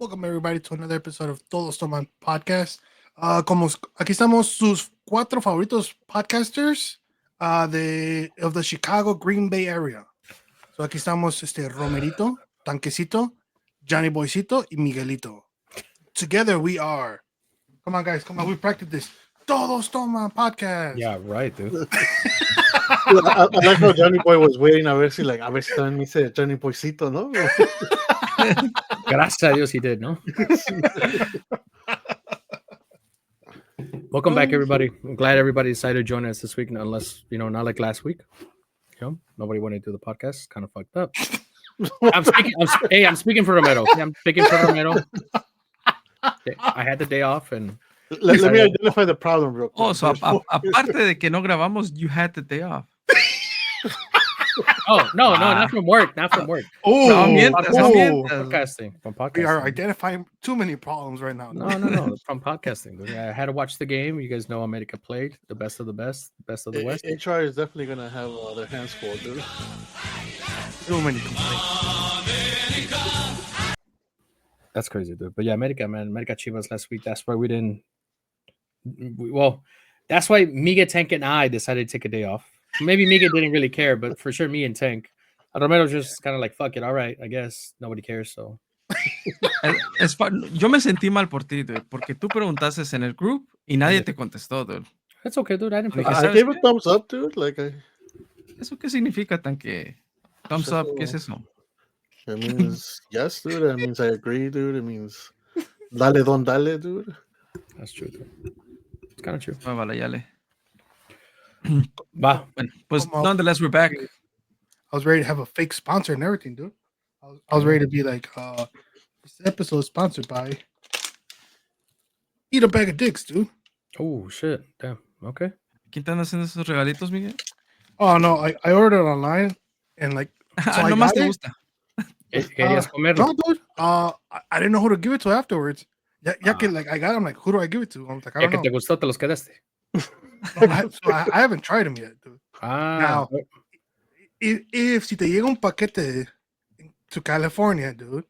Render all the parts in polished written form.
Welcome everybody to another episode of Todos Toman Podcast. Aquí estamos sus cuatro favoritos podcasters of the Chicago Green Bay area. So aquí estamos Romerito, Tanquecito, Johnny Boycito, y Miguelito. Together we are. Come on, guys. Come on. We practiced this. Todos Toman Podcast. Yeah, right, dude. I like how Johnny Boy was waiting a ver si también me dice Johnny Boycito, ¿no? Gracias a Dios he did, no? Welcome back, everybody. I'm glad everybody decided to join us this week, unless, not like last week. Nobody wanted to do the podcast. It's kind of fucked up. I'm speaking for Romero. I'm speaking for Romero. I had the day off and... Let me identify the problem real quick. Oh, so aparte de que no grabamos, you had the day off. Oh, no, not from work. Not from work. Oh, Podcasting. From podcasting. We are identifying too many problems right now. No. From podcasting. Dude. I had to watch the game. You guys know America played the best of the best of the West. HR is definitely going to have their hands full, dude. Too many complaints. That's crazy, dude. But yeah, America Chivas last week. That's why we didn't. Well, that's why Miguel, Tank, and I decided to take a day off. Maybe Miguel didn't really care, but for sure, me and Tank. Romero just kind of like, fuck it, all right, I guess nobody cares, so. Yo me sentí mal por ti, dude, porque tú preguntaste en el group y nadie te contestó, dude. That's okay, dude. I gave a thumbs up, dude. ¿Eso qué significa, Tanque? Thumbs up, ¿qué es eso? It means yes, dude. It means I agree, dude. It means dale, don dale, dude. That's true, dude. It's kind of true. Vale, yale. Bah. Pues nonetheless, we're back. I was ready to have a fake sponsor and everything, dude. I was ready to be like, this episode is sponsored by Eat a Bag of Dicks, dude. Oh, shit. Damn. Okay. ¿Quién te anda haciendo esos regalitos, Miguel? Oh, no. I ordered it online and like... So no más te gusta. Querías comerlo. No, dude. I didn't know who to give it to afterwards. Ya que like I got them, like, who do I give it to? I'm like, I don't know. Que te gustó, te los quedaste. I haven't tried them yet, dude. Now, if si te llega un paquete to California, dude,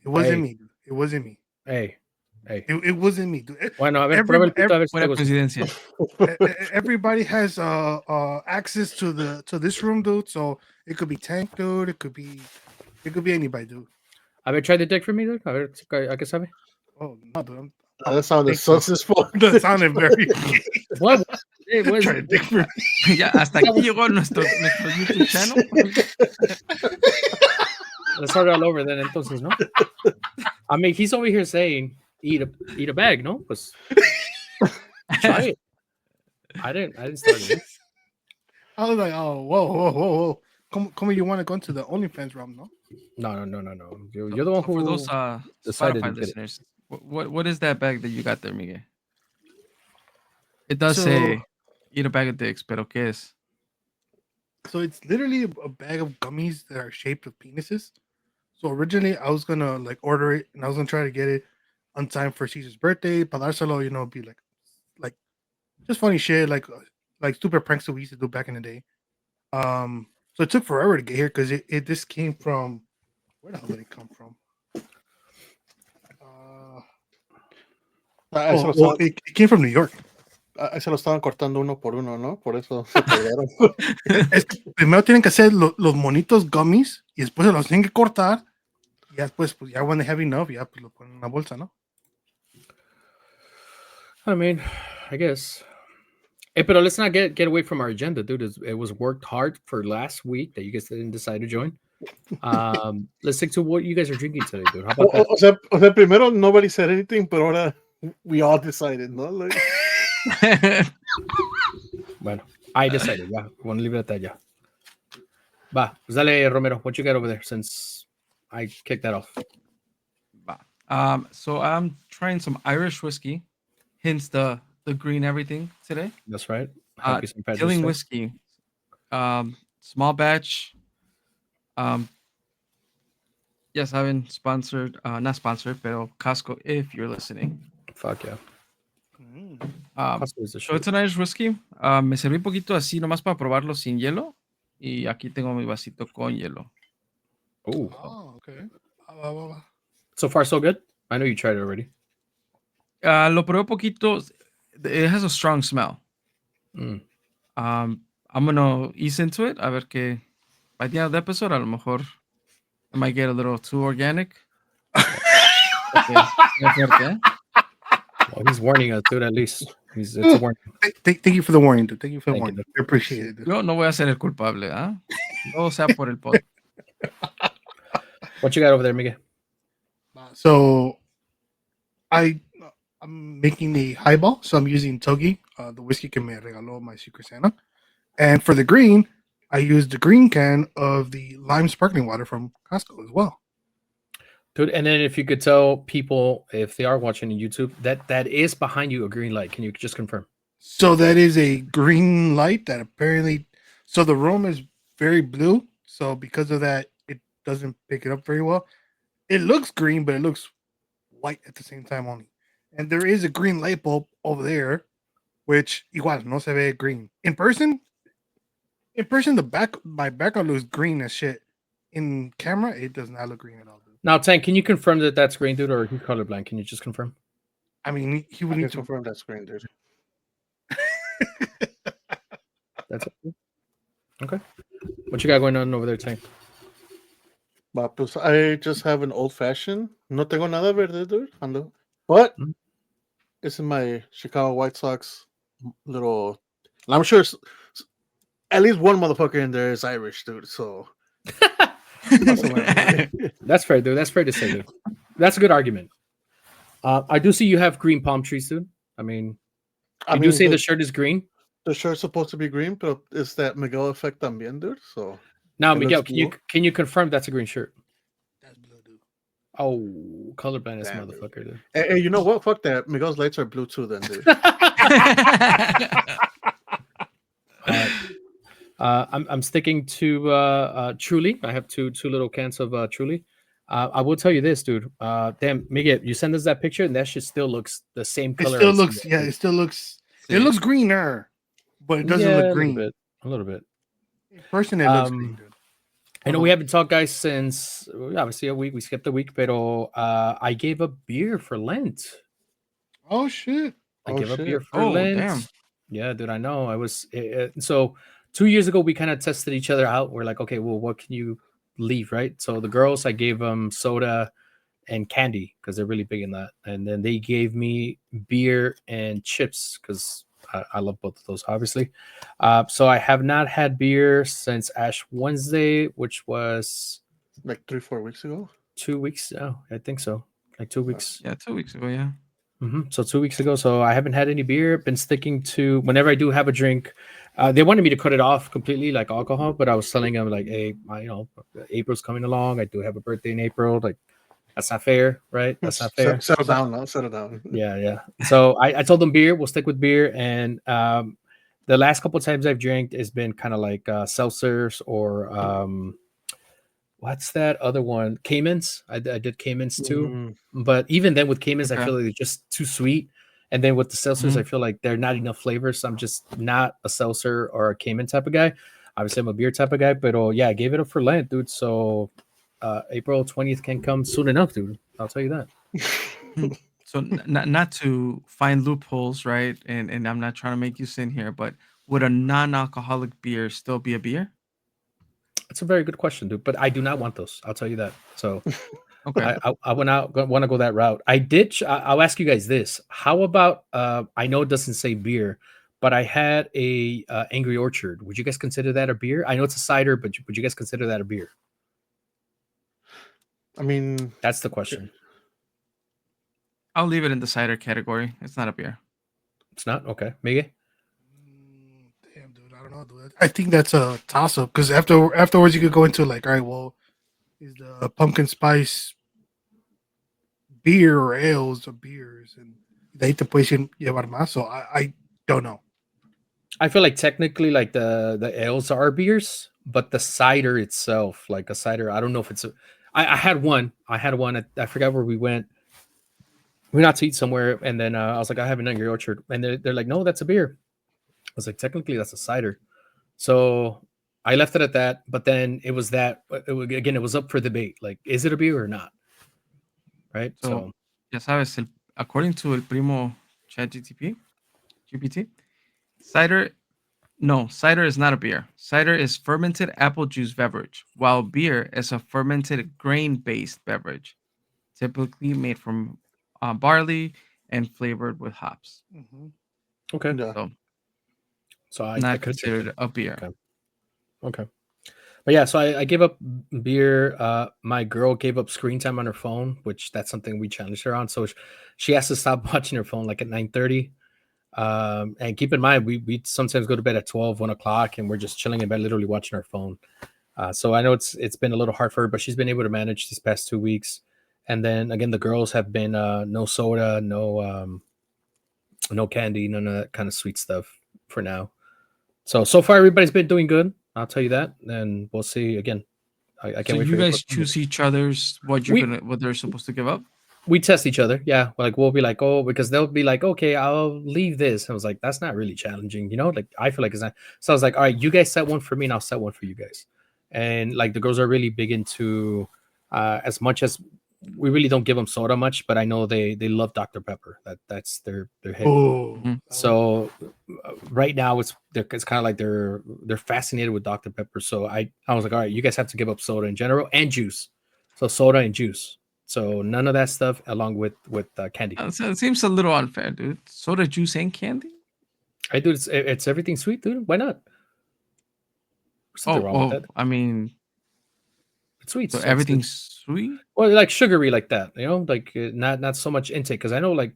it wasn't me, dude. It wasn't me. Hey. It wasn't me, dude. Bueno, a ver, prueba el pito, a ver si te coincidencia. Everybody has access to this room, dude. So it could be Tank, dude. It could be anybody, dude. A ver, try the dick for me, dude. A ver, ¿a qué sabe? Oh, no, dude. That sounded sus as fuck. That sounded very... What? Hey, what? Try to dick for me. Ya, hasta aquí llegó nuestro YouTube channel. Let's start all over then, entonces, ¿no? I mean, he's over here saying, eat a bag, ¿no? Pues, try it. I didn't start it. I was like, oh, whoa. Come you want to go into the OnlyFans realm, no? No. You're the one who for those decided Spotify to listeners. What is that bag that you got there, Miguel? It does say eat a bag of dicks, pero ¿qué es? So it's literally a bag of gummies that are shaped with penises. So originally I was gonna like order it and I was gonna try to get it on time for Caesar's birthday. Para dárselo, be like just funny shit, like stupid pranks that we used to do back in the day. So it took forever to get here because this came from, where the hell did it come from? It came from New York. Se lo estaban cortando uno por uno, ¿no? Por eso se pegaron. Primero tienen que hacer los monitos gummies y después se los tienen que cortar. Y después, pues ya when they have enough, ya pues lo ponen en una bolsa, ¿no? I mean, I guess. Hey, but let's not get away from our agenda, dude. It was worked hard for last week that you guys didn't decide to join. Let's stick to what you guys are drinking today, dude. How about that? O sea, primero nobody said anything, pero ahora we all decided, ¿no? Like... Bueno, I decided. Yeah, we want to leave it at that. Yeah. Va, pues dale, Romero. What you got over there since I kicked that off? So I'm trying some Irish whiskey, hence the green everything today. That's right. Killing whiskey, small batch. Yes, I've been sponsored, not sponsored, pero Costco, if you're listening. Fuck yeah. So it's an Irish whiskey. Me serví un poquito así nomás para probarlo sin hielo. Y aquí tengo mi vasito con hielo. Oh, okay. So far, so good. I know you tried it already. Lo probé poquito. It has a strong smell. Mm. I'm gonna ease into it. A ver que by the end of the episode, a lo mejor it might get a little too organic. Okay. Well, he's warning us, dude. At least it's a warning. Thank you for the warning, dude. Thank you for the Thank you, warning. I appreciate it, dude. Yo no voy a ser el culpable, ¿ah? Todo sea por el pod. What you got over there, Miguel? So, I'm making a highball. So I'm using Togi, the whiskey que me regaló my Secret Santa. And for the green, I used the green can of the lime sparkling water from Costco as well. Dude, and then if you could tell people if they are watching on YouTube that is behind you a green light, can you just confirm? So that is a green light that apparently, so the room is very blue. So because of that, it doesn't pick it up very well. It looks green, but it looks white at the same time only. And there is a green light bulb over there, which igual no se ve green. In person, my background looks green as shit. In camera, it does not look green at all, dude. Now, Tank, can you confirm that that's green, dude, or he's colorblind? Can you just confirm? I mean, he I would can need to. confirm that screen, dude. That's it. Okay. What you got going on over there, Tank? Pues I just have an old fashioned. No tengo nada verde, dude. Ando. But Mm. it's in my Chicago White Sox little. And I'm sure at least one motherfucker in there is Irish, dude. So That's fair, dude. That's fair to say, dude. That's a good argument. I do see you have green palm trees, dude. I mean, you do say the shirt is green. The shirt's supposed to be green, but it's that Miguel effect también, dude. So Now, it Miguel, looks can you confirm that's a green shirt? That's blue, dude. Oh, colorblind as Damn, dude. motherfucker, dude. Hey, you know what? Fuck that. Miguel's lights are blue too, then, dude. I'm sticking to Truly. I have two little cans of Truly. I will tell you this, dude. Damn, Miguel, you send us that picture, and that shit still looks the same It color. still as looks, the- yeah, it still looks. It looks greener, but it doesn't look green. A little bit. In person, it looks green, dude. I know we haven't talked, guys, since obviously a week. We skipped a week, but I gave up beer for Lent. Oh shit! I Oh, gave up shit. beer for Oh, Lent. damn. Yeah, dude, I know. I was so 2 years ago we kind of tested each other out. We're like, okay, well, what can you leave, right? So the girls, I gave them soda and candy because they're really big in that, and then they gave me beer and chips because I love both of those, obviously. So I have not had beer since Ash Wednesday, which was Like 3-4 weeks ago. 2 weeks. Oh, I think so. Like 2 weeks. Yeah, 2 weeks ago, yeah. So 2 weeks ago. So I haven't had any beer. Been sticking to whenever I do have a drink. They wanted me to cut it off completely, like alcohol, but I was telling them like, hey, April's coming along. I do have a birthday in April. Like, that's not fair, right? That's not fair. Settle down now. Settle down. Yeah. So I told them beer. We'll stick with beer. And the last couple of times I've drank has been kind of like seltzers or what's that other one? Caymans. I did Caymans too. Mm. But even then with Caymans, I Okay. feel like they're just too sweet. And then with the seltzers, I feel like they're not enough flavors. So I'm just not a seltzer or a Cayman type of guy. Obviously, I'm a beer type of guy. But yeah, I gave it up for Lent, dude. So April 20th can come soon enough, dude. I'll tell you that. So not to find loopholes, right? And I'm not trying to make you sin here, but would a non-alcoholic beer still be a beer? That's a very good question, dude. But I do not want those. I'll tell you that. So Okay. I want to go that route. I'll ask you guys this. How about I know it doesn't say beer, but I had a Angry Orchard. Would you guys consider that a beer? I know it's a cider, but would you guys consider that a beer? I mean, That's the question. I'll leave it in the cider category. It's not a beer. It's not? Okay. Miguel? Damn, dude, I don't know, dude. I think that's a toss up because afterwards you could go into like, all right, well, is the pumpkin spice beer or ales or beers, and de ahí te puedes llevar más. So I don't know. I feel like technically like the ales are beers, but the cider itself, like a cider, I don't know if it's I had one. I forgot where we went. We went out to eat somewhere, and then I was like, I have an Angry Orchard, and they're like, no, that's a beer. I was like, technically that's a cider. So I left it at that, but then it was it was up for debate. Like, is it a beer or not? Right. So ya sabes, according to el primo GPT, cider, no, cider is not a beer. Cider is fermented apple juice beverage, while beer is a fermented grain-based beverage, typically made from barley and flavored with hops. Mhm. Okay. Yeah. So So I not could drink considered it. a beer. Okay. Okay. But yeah, so I gave up beer. My girl gave up screen time on her phone, which that's something we challenged her on. So she has to stop watching her phone like at 9:30. And keep in mind, we sometimes go to bed at 12, 1 o'clock, and we're just chilling in bed, literally watching our phone. So I know it's been a little hard for her, but she's been able to manage these past 2 weeks. And then again, the girls have been no soda, no candy, none of that kind of sweet stuff for now. So far everybody's been doing good. I'll tell you that, and we'll see again. I So can't wait you for April. guys choose each other's We what they're supposed to give up. we test each other, yeah. Like we'll be like, oh, because they'll be like, okay, I'll leave this. I was like, that's not really challenging, you know. Like I feel like it's not. So I was like, all right, you guys set one for me, and I'll set one for you guys. And like the girls are really big into, as much as we really don't give them soda much, but I know they love Dr Pepper. That's their hit. Oh, Mhm. So right now it's kind of like they're fascinated with Dr Pepper. So I was like, all right, you guys have to give up soda in general and juice. So soda and juice. So none of that stuff along with candy. So it seems a little unfair, dude. Soda, juice, and candy. I do. It's everything sweet, dude. Why not? There's Oh, nothing wrong with well, that. I mean, It's sweet. so So everything's sweet. well, like sugary like that, you know, like not so much intake. Because I know, like,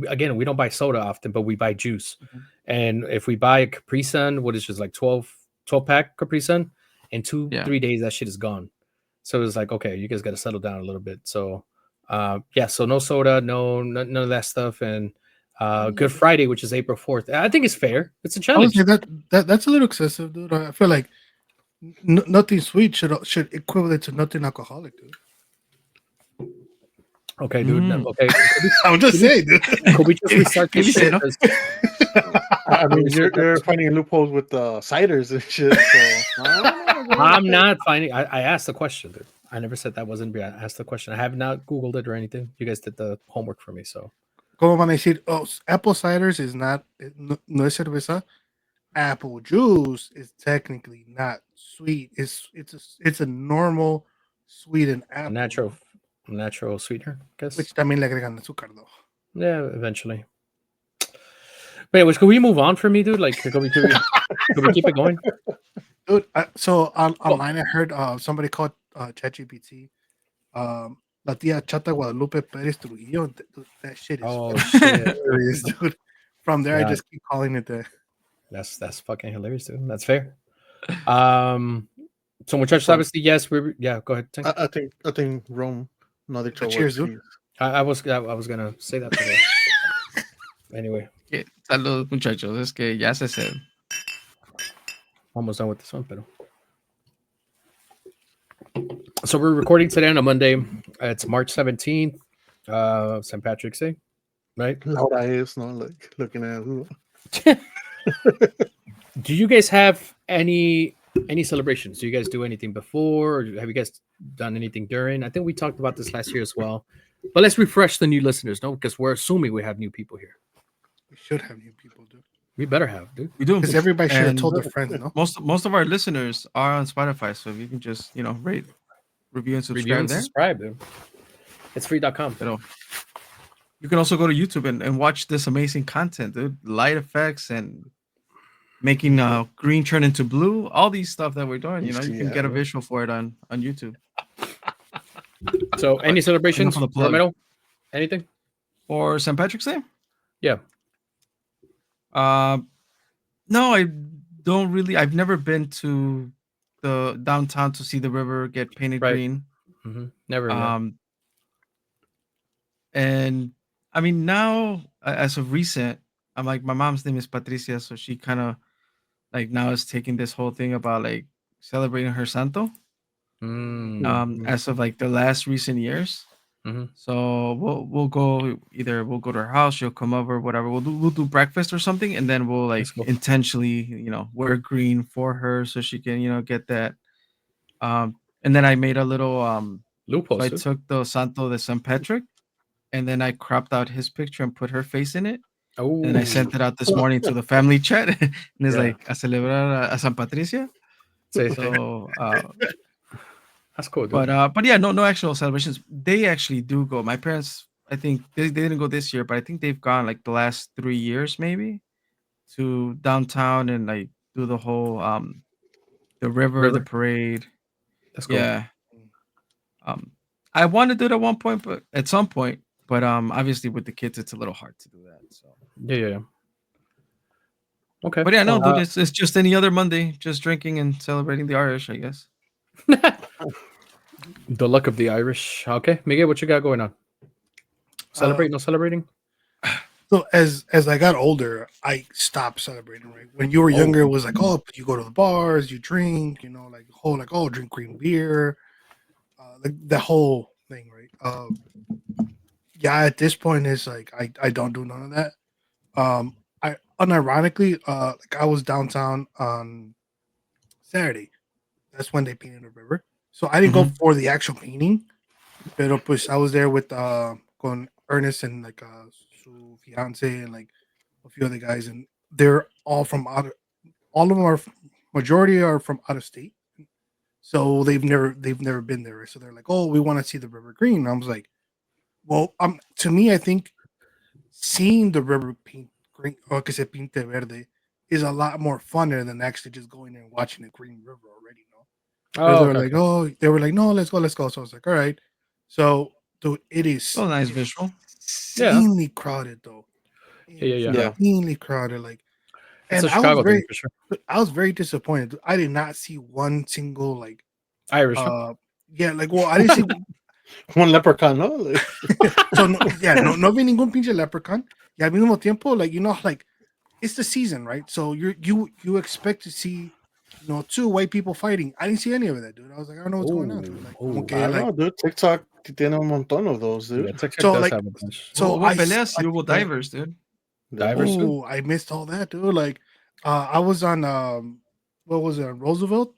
again, we don't buy soda often, but we buy juice. Mhm. And if we buy a Capri Sun, what is just like 12 pack Capri Sun, in Yeah. 3 days that shit is gone. So it's like, okay, you guys got to settle down a little bit. So yeah, so no soda, none of that stuff. And Good Friday, which is April 4th, I think it's fair. It's a I would challenge. say that's a little excessive, dude. I feel like nothing sweet should equivalent to nothing alcoholic, dude. Okay, dude. Mm. Okay, I'm just saying, dude. could we just restart this shit? Dice, ¿no? I mean, you're finding loopholes with ciders and shit. So I'm not finding. I asked the question, dude. I never said that wasn't beer. I asked the question. I have not Googled it or anything. You guys did the homework for me, so Como van a decir, oh, apple ciders is not, no es cerveza. Apple juice is technically not sweet. It's a normal sweetened a apple, natural sweetener, I guess. which también le agregan azúcar though. Yeah, eventually. But anyways, could we move on for me, dude? Like, could we keep it going? Dude, so online I heard somebody called ChatGPT La Tía Chata Guadalupe Perez Trujillo. Dude, that shit is Oh fucking shit, hilarious, dude. From there, I Yeah. just keep calling it that. that's fucking hilarious, dude. That's fair. So muchachos, So- obviously, yes, yeah. Go ahead. Tank. I think Rome. Another Cheers, dude. I was gonna say that. Anyway, Okay, saludos, muchachos. Es que ya se said. almost done with this one, pero. So we're recording today on a Monday. It's March 17th, St. Patrick's Day, right? Laura is not like looking at who. Do you guys have any celebrations? Do you guys do anything before, or have you guys done anything during? I think we talked about this last year as well. But let's refresh the new listeners, no? Because we're assuming we have new people here. We should have new people, dude. We better have, dude. We do. Because everybody should have And told their friends, no? most of our listeners are on Spotify, so if you can just rate, review, and subscribe Review and there. subscribe, dude. It's free.com. Pero you can also go to YouTube and watch this amazing content, dude. Light effects and making green turn into blue. All these stuff that we're doing. You can Yeah. get a visual for it on YouTube. So, any celebrations? Enough of the plug. Romero? Anything? For St. Patrick's Day? Yeah. No, I don't really. I've never been to the downtown to see the river get painted Right. green. Never. And I mean, now as of recent, I'm like, my mom's name is Patricia, so she kind of like now is taking this whole thing about like celebrating her santo. As of like the last recent years. Mhm. So we'll go to her house, she'll come over, whatever. We'll do breakfast or something, and then we'll like That's cool. intentionally, wear green for her so she can, get that. And then I made a little so Loopholes. I dude. took the Santo de San Patrick and then I cropped out his picture and put her face in it. Oh, And I sent it out this morning to the family chat, and it's Yeah. like a celebrar a San Patricia. say, So, that's cool, dude. but yeah, no actual celebrations. They actually do go. My parents, I think they didn't go this year, but I think they've gone like the last 3 years maybe to downtown and like do the whole the river, the River, parade. that's cool. Yeah. Um, I want to do it at one point, but at some point, but obviously with the kids, it's a little hard to do that. So, Yeah. Okay. but yeah, no, dude, Uh, it's just any other Monday, just drinking and celebrating the Irish, I guess. the luck of the Irish. Okay, Miguel, what you got going on? Celebrate? No celebrating? So as I got older, I stopped celebrating. Right when you were younger, it was like, oh, but you go to the bars, you drink, like whole like, oh, drink green beer, like the whole thing, right? Yeah, at this point, it's like I don't do none of that. I unironically, like I was downtown on Saturday. That's when they painted the river. So I didn't go Mhm. for the actual painting, pero pues I was there with con Ernest and like su fiance and like a few other guys, and they're all from all of them are majority are from out of state. So they've never been there. So they're like, oh, we want to see the river green. And I was like, well, to me, I think seeing the river paint green or que se pinte verde is a lot more funner than actually just going there and watching the green river already. No, because Oh, they were okay. like, oh, they were like, no, let's go. So I was like, all right. So, dude, it is Still a nice visual. insanely crowded though. Yeah. Yeah. Insanely crowded. Like, It's and a Chicago thing for sure. I was very disappointed. I did not see one single like, Irish. Huh? yeah, like, well, I didn't see. One leprechaun, no? Like, So no vi ningún pinche leprechaun. Y al mismo tiempo, like, like it's the season, right? So you expect to see, two white people fighting. I didn't see any of that, dude. I was like, I don't know what's going on, dude. Like, como Ooh. que, I don't like, know, dude. TikTok tiene un montón of those, dude. Yeah, TikTok so does like, have a bunch. so what I peleas like, hubo divers, dude? Divers too? oh, I missed all that, dude. Like, I was on what was it, Roosevelt?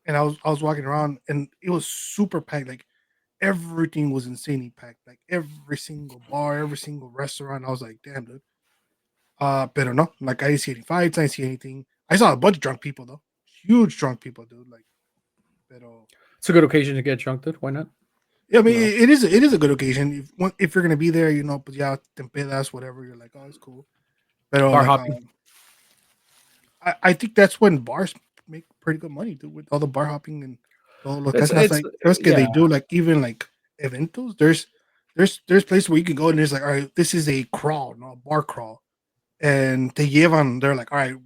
And I was walking around, and it was super packed. Like everything was insanely packed. Like every single bar, every single restaurant. I was like, damn, dude. Pero no, like I didn't see any fights. I didn't see anything. I saw a bunch of drunk people though, huge drunk people, dude. Like, pero It's a good occasion to get drunk, dude. Why not? yeah, I mean, No. it is a good occasion if you're gonna be there, but yeah, te pedas, whatever. You're like, oh, it's cool. Pero Bar like, hopping. I think that's when bars make pretty good money, dude, with all the bar hopping and all the It's, that's it's like that's good. They yeah. do like even like eventos. There's places where you can go and it's like, all right, this is a crawl, no, a bar crawl, and they give on. They're like, all right,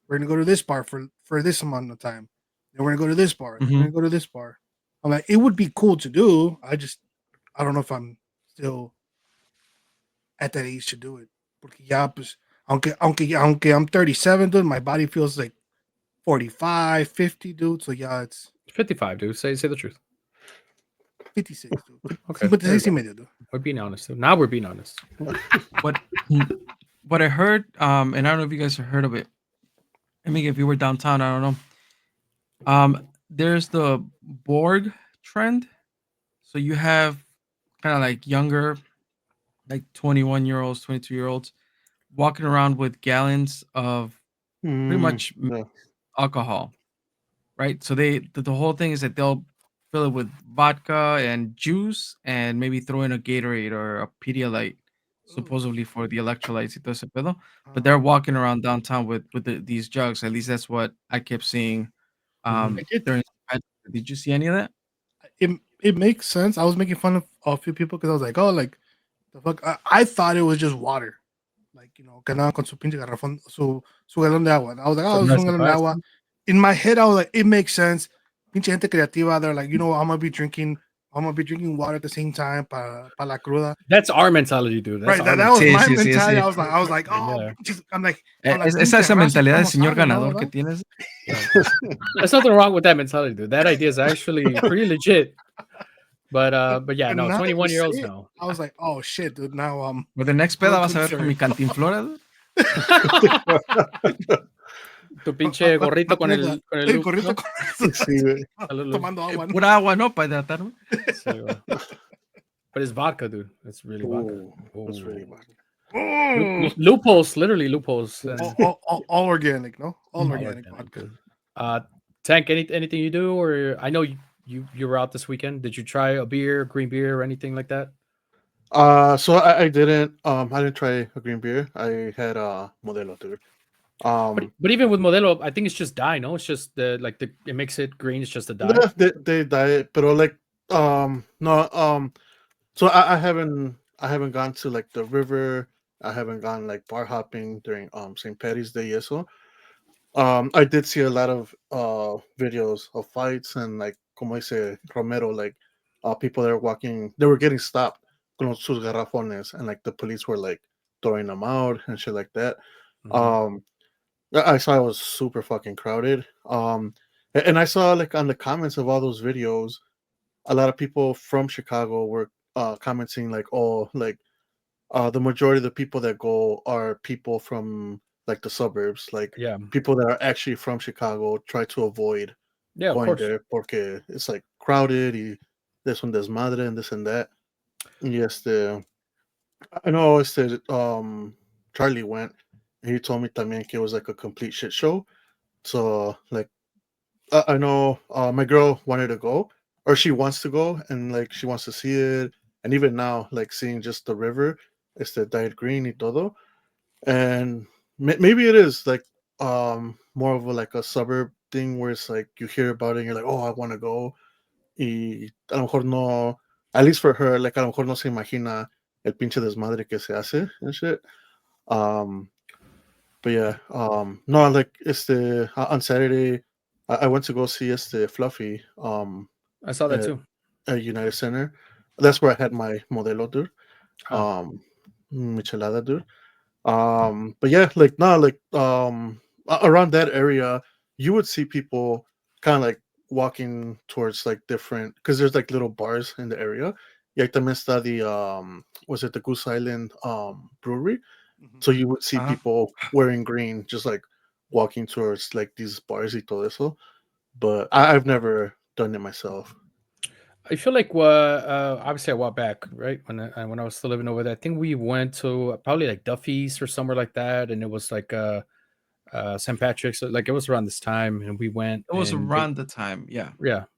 we're gonna go to this bar for this amount of time. Then we're gonna go to this bar. Then we're Mhm. gonna go to this bar. I'm like, it would be cool to do. I don't know if I'm still at that age to do it. Porque ya, pues, aunque I'm 37, dude, my body feels like 45, 50, dude. So yeah, it's 55, dude. Say the truth. 56, dude. Okay. there we 56 y go. medio, dude. We're being honest, dude. Now we're being honest. What what I heard, and I don't know if you guys have heard of it. I mean, if you were downtown, I don't know. There's the Borg trend. So you have kind of like younger, like 21-year-olds, 22-year-olds, walking around with gallons of pretty much yeah. alcohol, right? So the whole thing is that they'll fill it with vodka and juice and maybe throw in a Gatorade or a Pedialyte, supposedly for the electrolytes y todo ese pedo. But they're walking around downtown with these jugs. At least that's what I kept seeing. Mhm. During. Did you see any of that? It makes sense. I was making fun of a few people because I was like, oh, like the fuck. I thought it was just water, like que andaban con su pinche garrafón, su galón de agua. I was like, oh, Some it's un galón de nice agua. In my head, I was like, it makes sense. Pinche gente creativa. They're like, I'm gonna be drinking water at the same time para la cruda. That's our mentality, dude. That's Right, our that was Sí, my sí, sí, mentality. sí. I was like, oh, Yeah. pinches- I'm like, Esa pinche raza, mentalidad de ¿cómo señor sabe, no, ganador que verdad? tienes. There's nothing wrong with that mentality, dude. That idea is actually pretty legit. But yeah, And no, now that you 21-year-olds say it, no. I was like, oh shit, dude. Now With the next peda I'm vas a ver con mi concerned. cantinflora. Dude. Tu pinche gorrito con el el look, gorrito ¿no? con Sí, güey. A little- tomando agua. ¿no? Pura agua, ¿no? Para hidratarme. Sí, güey. But it's vodka, dude. It's really vodka. Ooh, that's really Oh. Oh, Loopholes, literally loopholes, and all organic, no? All all organic organic, vodka. dude. Tank, anything you do, or I know you were out this weekend. Did you try a beer, green beer, or anything like that? So I didn't try a green beer. I had Modelo, dude. Um, But even with Modelo, I think it's just dye. No, it's just the it makes it green. It's just a dye. yeah, they diet, but like no so I haven't gone to like the river. I haven't gone like bar hopping during St. Patty's Day yet. So I did see a lot of videos of fights and like como dice Romero, like people that are walking, they were getting stopped con sus garrafones, and like the police were like throwing them out and shit like that. Mhm. Um, I saw it was super fucking crowded. And I saw like on the comments of all those videos, a lot of people from Chicago were commenting like, "Oh, like the majority of the people that go are people from like the suburbs, like Yeah, people that are actually from Chicago try to avoid yeah, of going course. there porque it's like crowded. There's un desmadre and this and that." Y I know Charlie went, and he told me también que it was like a complete shit show. So like I know my girl wanted to go, or she wants to go, and like she wants to see it. And even now, like seeing just the river, it's the dyed green y todo. And maybe it is like more of like a suburb thing where it's like you hear about it and you're like, oh, I want to go. Y a lo mejor no, at least for her, like a lo mejor no se imagina el pinche desmadre que se hace and shit. Um, but yeah, no, like on Saturday, I went to go see Fluffy I saw that at, too. at United Center. That's where I had my Modelo, dude. Ah, Um, Michelada, dude. But yeah, like no, like around that area, you would see people kind of like walking towards like different, because there's like little bars in the area. Yeah, también está the was it the Goose Island brewery? Mhm. So you would see Uh-huh. people wearing green, just like walking towards like these bars y todo eso. But I've never done it myself. I feel like obviously I walked back right when I was still living over there. I think we went to probably like Duffy's or somewhere like that, and it was like St. Patrick's. Like it was around this time, and we went It was and around the time. Yeah.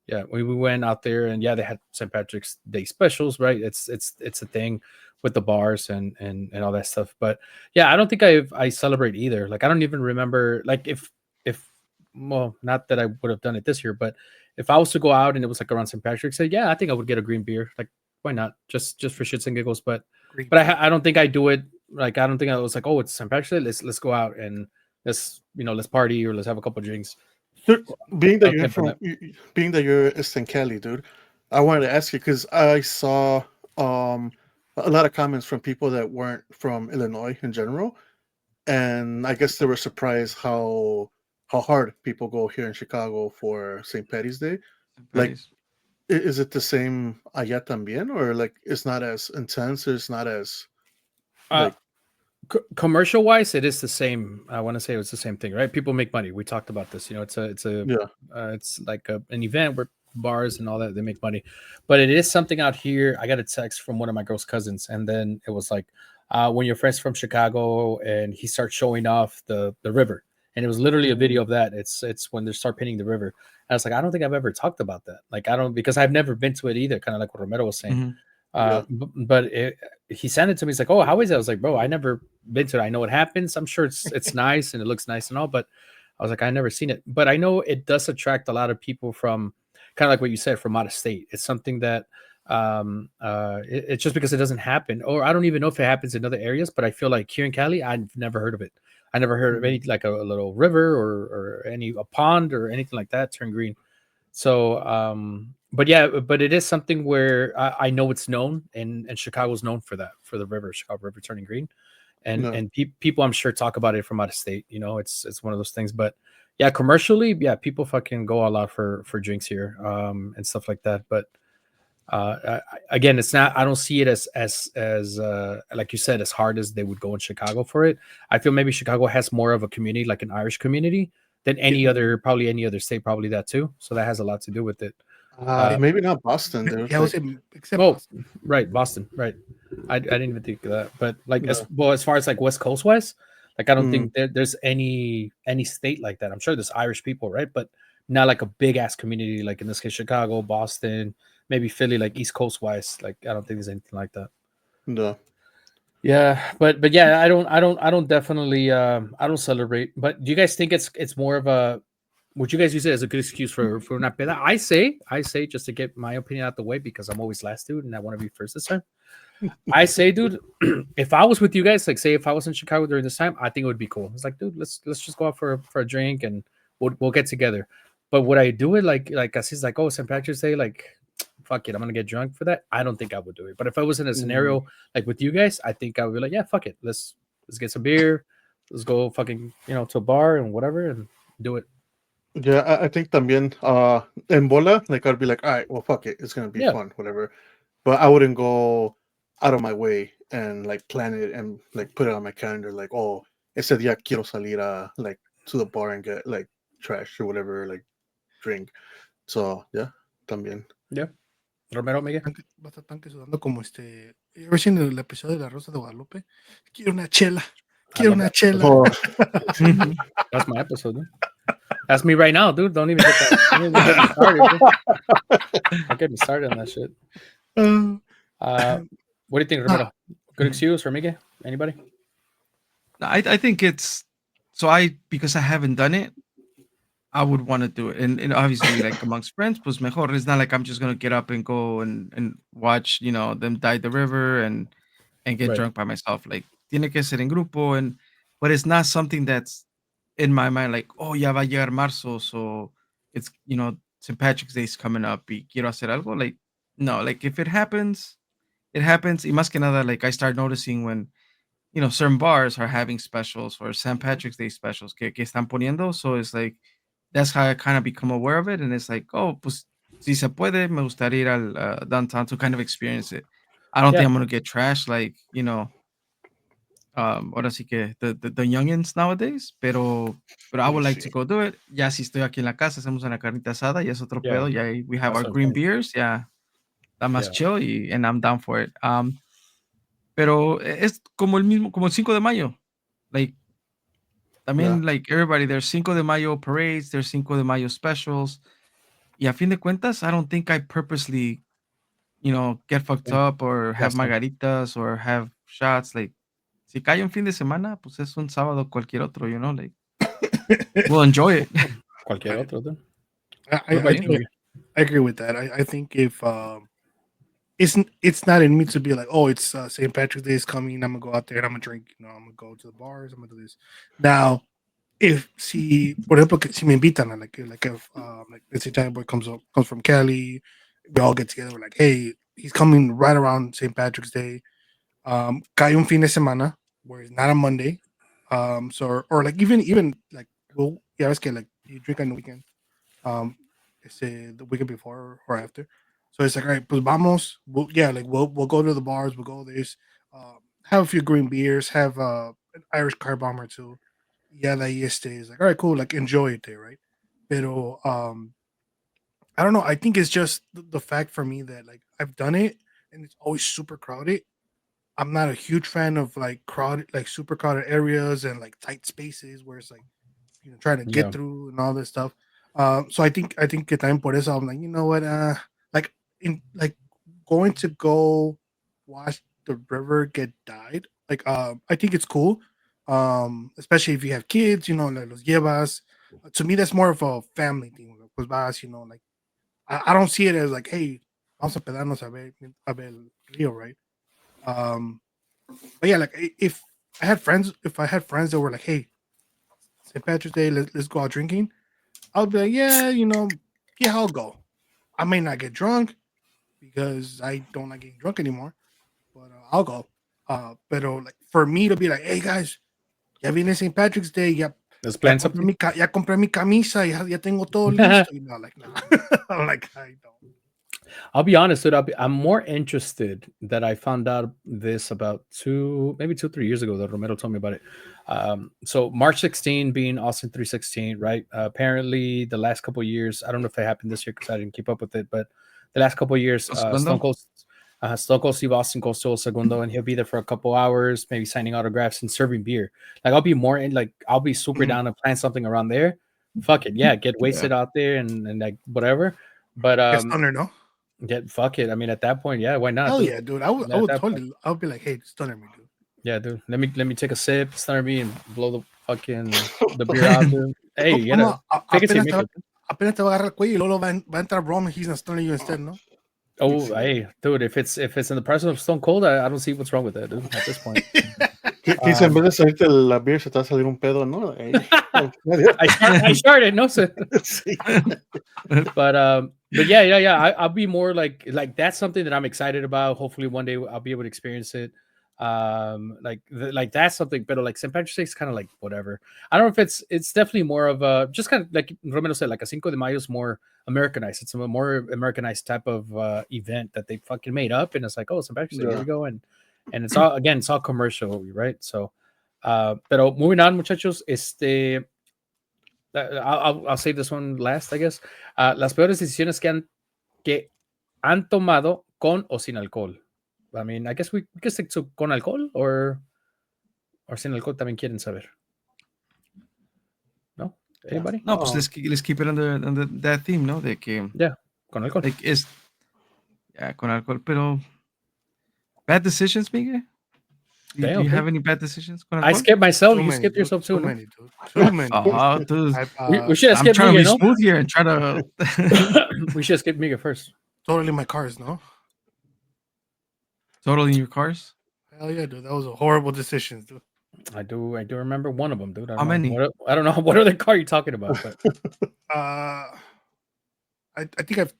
yeah, we went out there, and yeah, they had St. Patrick's Day specials, right? It's a thing with the bars and all that stuff. But yeah, I don't think I celebrate either. Like I don't even remember like if well, not that I would have done it this year, but if I was to go out and it was like around St. Patrick's Day, yeah, I think I would get a green beer. Like why not? Just for shits and giggles. Green But beer. I don't think I do it. Like I don't think I was like, oh, it's St. Patrick's Day. Let's go out and let's party or let's have a couple drinks. Dude, being I that don't you're care for from, that. being that you're Eastern Cali, dude, I wanted to ask you because I saw um a lot of comments from people that weren't from Illinois in general, and I guess they were surprised how hard people go here in Chicago for St. Patty's Day. Like, Patties. is it the same allá también, or like it's not as intense? Or it's not as Uh, like commercial wise, it is the same. I want to say it's the same thing, right? People make money. We talked about this. yeah. It's like an event where bars and all that they make money, but it is something out here. I got a text from one of my girl's cousins, and then it was like, when your friend's from Chicago, and he starts showing off the river, and it was literally a Mm, video of that. It's when they start painting the river. I was like, I don't think I've ever talked about that. Like, I don't because I've never been to it either. Kind of like what Romero was saying. Mhm. yeah. But he sent it to me. He's like, "Oh, how is it?" I was like, "Bro, I never been to it. I know what happens. I'm sure it's nice and it looks nice and all." But I was like, "I never seen it." But I know it does attract a lot of people from kind of like what you said from out of state. It's something that it's just because it doesn't happen, or I don't even know if it happens in other areas. But I feel like here in Cali, I've never heard of it. I never heard of any Mm, like a little river or any a pond or anything like that turn green. So, but yeah, but it is something where I know it's known, and Chicago's known for that, for the river, Chicago River turning green, no. and people I'm sure talk about it from out of state. You know, it's one of those things. But yeah, commercially, yeah, people fucking go all out for drinks here, and stuff like that. But again, it's not. I don't see it as like you said, as hard as they would go in Chicago for it. I feel maybe Chicago has more of a community, like an Irish community, then probably any other state, probably that too. So that has a lot to do with it. Maybe not Boston. There's Yeah, I would like, say except Oh, Boston. right, Boston, right. I didn't even think of that. But like Yeah. as far as like West Coast wise, like I don't Mm. think there's any state like that. I'm sure there's Irish people, right? But not like a big ass community, like in this case, Chicago, Boston, maybe Philly, like East Coast wise. Like I don't think there's anything like that. No. Yeah, but yeah, I don't definitely I don't celebrate. But do you guys think it's more of a would you guys use it as a good excuse for not paying that? I say just to get my opinion out the way because I'm always last dude and I want to be first this time. I say, dude, if I was with you guys, like say if I was in Chicago during this time, I think it would be cool. It's like, dude, let's just go out for a drink and we'll get together. But would I do it like as he's like, oh, St. Patrick's Day, like fuck it, I'm gonna get drunk for that? I don't think I would do it. But if I was in a scenario like with you guys, I think I would be like, yeah, fuck it. Let's get some beer, let's go fucking, to a bar and whatever and do it. Yeah, I think también en bola, like I'd be like, all right, well, fuck it, it's gonna be Yeah. fun, whatever. But I wouldn't go out of my way and like plan it and like put it on my calendar, like, oh, ese día quiero salir like to the bar and get like trash or whatever, like drink. So yeah, también. Yeah. Romero, Miguel. Va a estar tanque sudando como You ever seen el episodio de La Rosa de Guadalupe? Quiero una chela. Quiero love una that. chela. Oh, That's my episode, dude. That's me right now, dude. Don't even get that. Don't even get me started, dude. Don't get me started on that shit. What do you think, Romero? Good excuse for Miguel? Anybody? I think it's because I haven't done it, I would want to do it. And obviously like amongst friends, pues mejor. It's not like I'm just gonna get up and go and watch, them dye the river and get Right. drunk by myself. Like tiene que ser en grupo but it's not something that's in my mind like, oh ya va a llegar marzo, so it's St. Patrick's Day is coming up y quiero hacer algo. Like no, like if it happens, it happens. Y más que nada, like I start noticing when certain bars are having specials or St. Patrick's Day specials que están poniendo. So it's like that's how I kind of become aware of it, and it's like, oh, pues si se puede, me gustaría ir al downtown to kind of experience it. I don't think Yeah. I'm gonna get trashed like ahora sí que the youngins nowadays, pero I would like to go do it. Ya si estoy aquí en la casa, hacemos una carnita asada y es otro Yeah. pedo. Ya we have That's our what I'm green saying. beers. Yeah, está más Yeah. chill and I'm down for it. Pero es como el 5 de mayo. Like, también, like, everybody, there's 5 de Mayo parades, there's 5 de Mayo specials. Y a fin de cuentas, I don't think I purposely, get fucked Yeah. up or have Awesome. margaritas or have shots. Like, si cae un fin de semana, pues es un sábado cualquier otro, like, we'll enjoy it. Cualquier otro, dude. I agree with that. I think if it's not in me to be like, oh, it's St. Patrick's Day is coming, I'm gonna go out there and I'm gonna drink, I'm gonna go to the bars, I'm gonna do this. Now, if por ejemplo, si me invitan, like if like let's say Giant Boy comes from Cali, we all get together, we're like, hey, he's coming right around St. Patrick's Day. Cae un fin de semana where it's not a Monday. So or like even like well, yeah, it's like you drink on the weekend. The weekend before or after. So it's like, all right, pues vamos. We'll go to the bars. We'll go this. Have a few green beers. Have an Irish car bomb or two. Yeah, that is like, all right, cool. Like enjoy it there, right? Pero I don't know. I think it's just the fact for me that like I've done it and it's always super crowded. I'm not a huge fan of like crowded, like super crowded areas and like tight spaces where it's like trying to get Yeah. through and all this stuff. So I think que también por eso I'm like, you know what, like in like going to go watch the river get dyed. Like I think it's cool. Especially if you have kids, like los llevas. To me, that's more of a family thing. Pues vas, like I don't see it as like, hey, vamos a pedarnos a ver el río, right? But yeah, like if I had friends that were like, hey, St. Patrick's Day, let's go out drinking. I'll be like, yeah, yeah, I'll go. I may not get drunk because I don't like getting drunk anymore, but I'll go. But like for me to be like, hey guys, ya viene St. Patrick's Day, ya Let's plan compré something. ya compré mi camisa, ya tengo todo listo. Like, no. I'm like, I don't. I'll be honest, dude. I'm more interested that I found out this about maybe 2, 3 years ago that Romero told me about it. So March 16 being Austin 316, right? Apparently, the last couple of years, I don't know if it happened this year because I didn't keep up with it, but the last couple of years, El segundo? Stone Cold Steve Austin goes to El Segundo, and he'll be there for a couple hours, maybe signing autographs and serving beer. Like I'll be super down to plan something around there. Fuck it, yeah, get wasted out there and like whatever. But Get stunner, no? get fuck it. I mean, at that point, yeah, why not? Hell dude? yeah, dude. I would At that point. totally. I would be like, hey, stunner me, dude. Yeah, dude. Let me take a sip, stunner me, and blow the fucking the beer out, dude. Hey, you gotta take it till you make it. Apenas te va a agarrar el cuello y luego va a entrar Roman. He's gonna stunner you instead, no? Oh, hey, dude. If it's in the presence of Stone Cold, I don't see what's wrong with that, dude. At this point, Quizá en vez de salirte la beer se te va a salir un pedo, ¿no? I started, no sir. Sí. But yeah. I'll be more like that's something that I'm excited about. Hopefully, one day I'll be able to experience it. Like that's something, but like St. Patrick's Day is kind of like whatever. I don't know if it's definitely more of a just kind of like Romero said, like a Cinco de Mayo is more Americanized. It's a more Americanized type of event that they fucking made up, and it's like, oh, St. Patrick's Day, here we go, and it's all commercial, right? So, pero moving on, muchachos, I'll save this one last, I guess. Las peores decisiones que han tomado con o sin alcohol. I mean, I guess we can stick to con alcohol or sin alcohol también quieren saber. No? Anybody? No, pues let's keep it under that theme, ¿no? De que Yeah, con alcohol. like con alcohol, pero bad decisions, Miguel? Do you have any bad decisions con alcohol? I skipped myself. Too You many, skipped dude. yourself too. Too many, dude. Too many. Oh, dude. We should have I'm skipped trying to be Miguel, smooth here and try to no? We should have skipped Miguel first. Totally my cars, no? totally in your cars. Hell yeah, dude. That was a horrible decision, dude. I do remember one of them, dude. How many? I don't know what other car you're talking about, but I think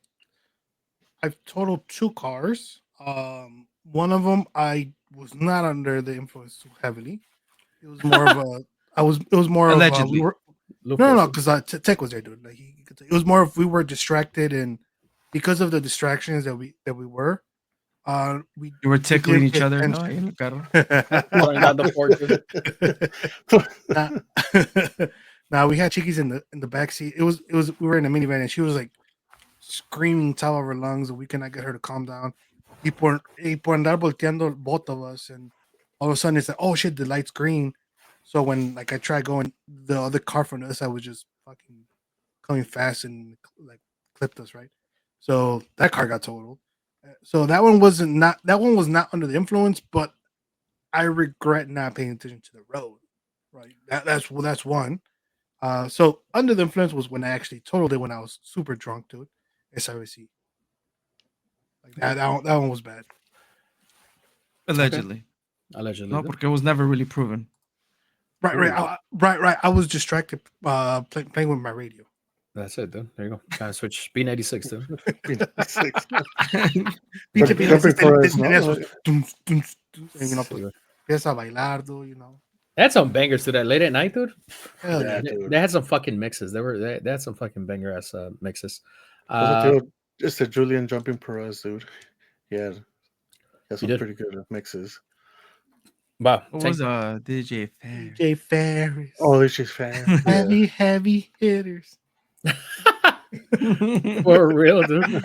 I've totaled 2 cars. One of them I was not under the influence too heavily. It was more of a. It was more Allegedly. of. No, because Tech was there, dude. Like it was more of we were distracted, and because of the distractions that we were, we You were tickling did each get other, no? tension. En el carro. Going down the porch. Now we had Chiquis in the back seat. It was we were in a minivan and she was like screaming top of her lungs, and we cannot get her to calm down. Y por andar volteando both of us, and all of a sudden it's like, oh shit, the light's green. So when like I tried going, the other car from the other side was just fucking coming fast and like clipped us, right? So that car got totaled. So that one was not under the influence, but I regret not paying attention to the road. Right. That's one. So under the influence was when I actually totaled it when I was super drunk, dude. SIVC. Like that one was bad. Allegedly. Allegedly. No, porque it was never really proven. Right. I was distracted playing with my radio. That's it, dude. There you go. Kind of switch B96, dude. Pinche Jumping for us, tenía ¿no? sus and, you know, pues, empieza a bailar, dude, you know. They had some bangers to that late at night, dude. Hell yeah. Yeah, They, dude. they had some fucking mixes. They had some fucking banger ass mixes. It's the Julian Jumping Perez, dude. Yeah. Has some did. pretty good mixes. Wow. What was DJ Fair? DJ Ferris. Oh, it's just fan. Yeah. Heavy hitters. For real, dude.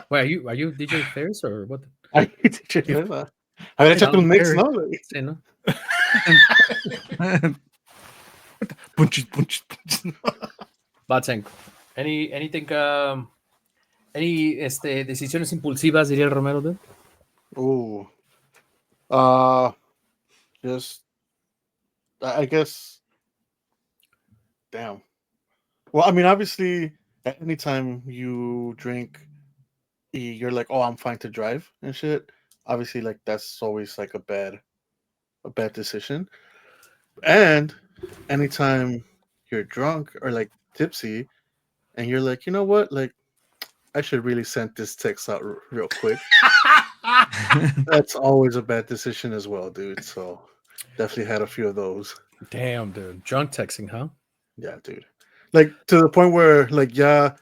Wait, are you DJ Ferris or what? Ay, DJ Ferris. A ver, échate un mix, ¿no? Sí, no? Punches. Batsenko. Anything any decisiones impulsivas diría el Romero, dude? Ooh. Just I guess. Damn. Well, I mean, obviously, anytime you drink, you're like, oh, I'm fine to drive and shit. Obviously, like that's always like a bad decision. And anytime you're drunk or like tipsy, and you're like, you know what, like I should really send this text out real quick. That's always a bad decision as well, dude. So definitely had a few of those. Damn, dude. Drunk texting, huh? Yeah, dude. Like to the point where, like, yeah,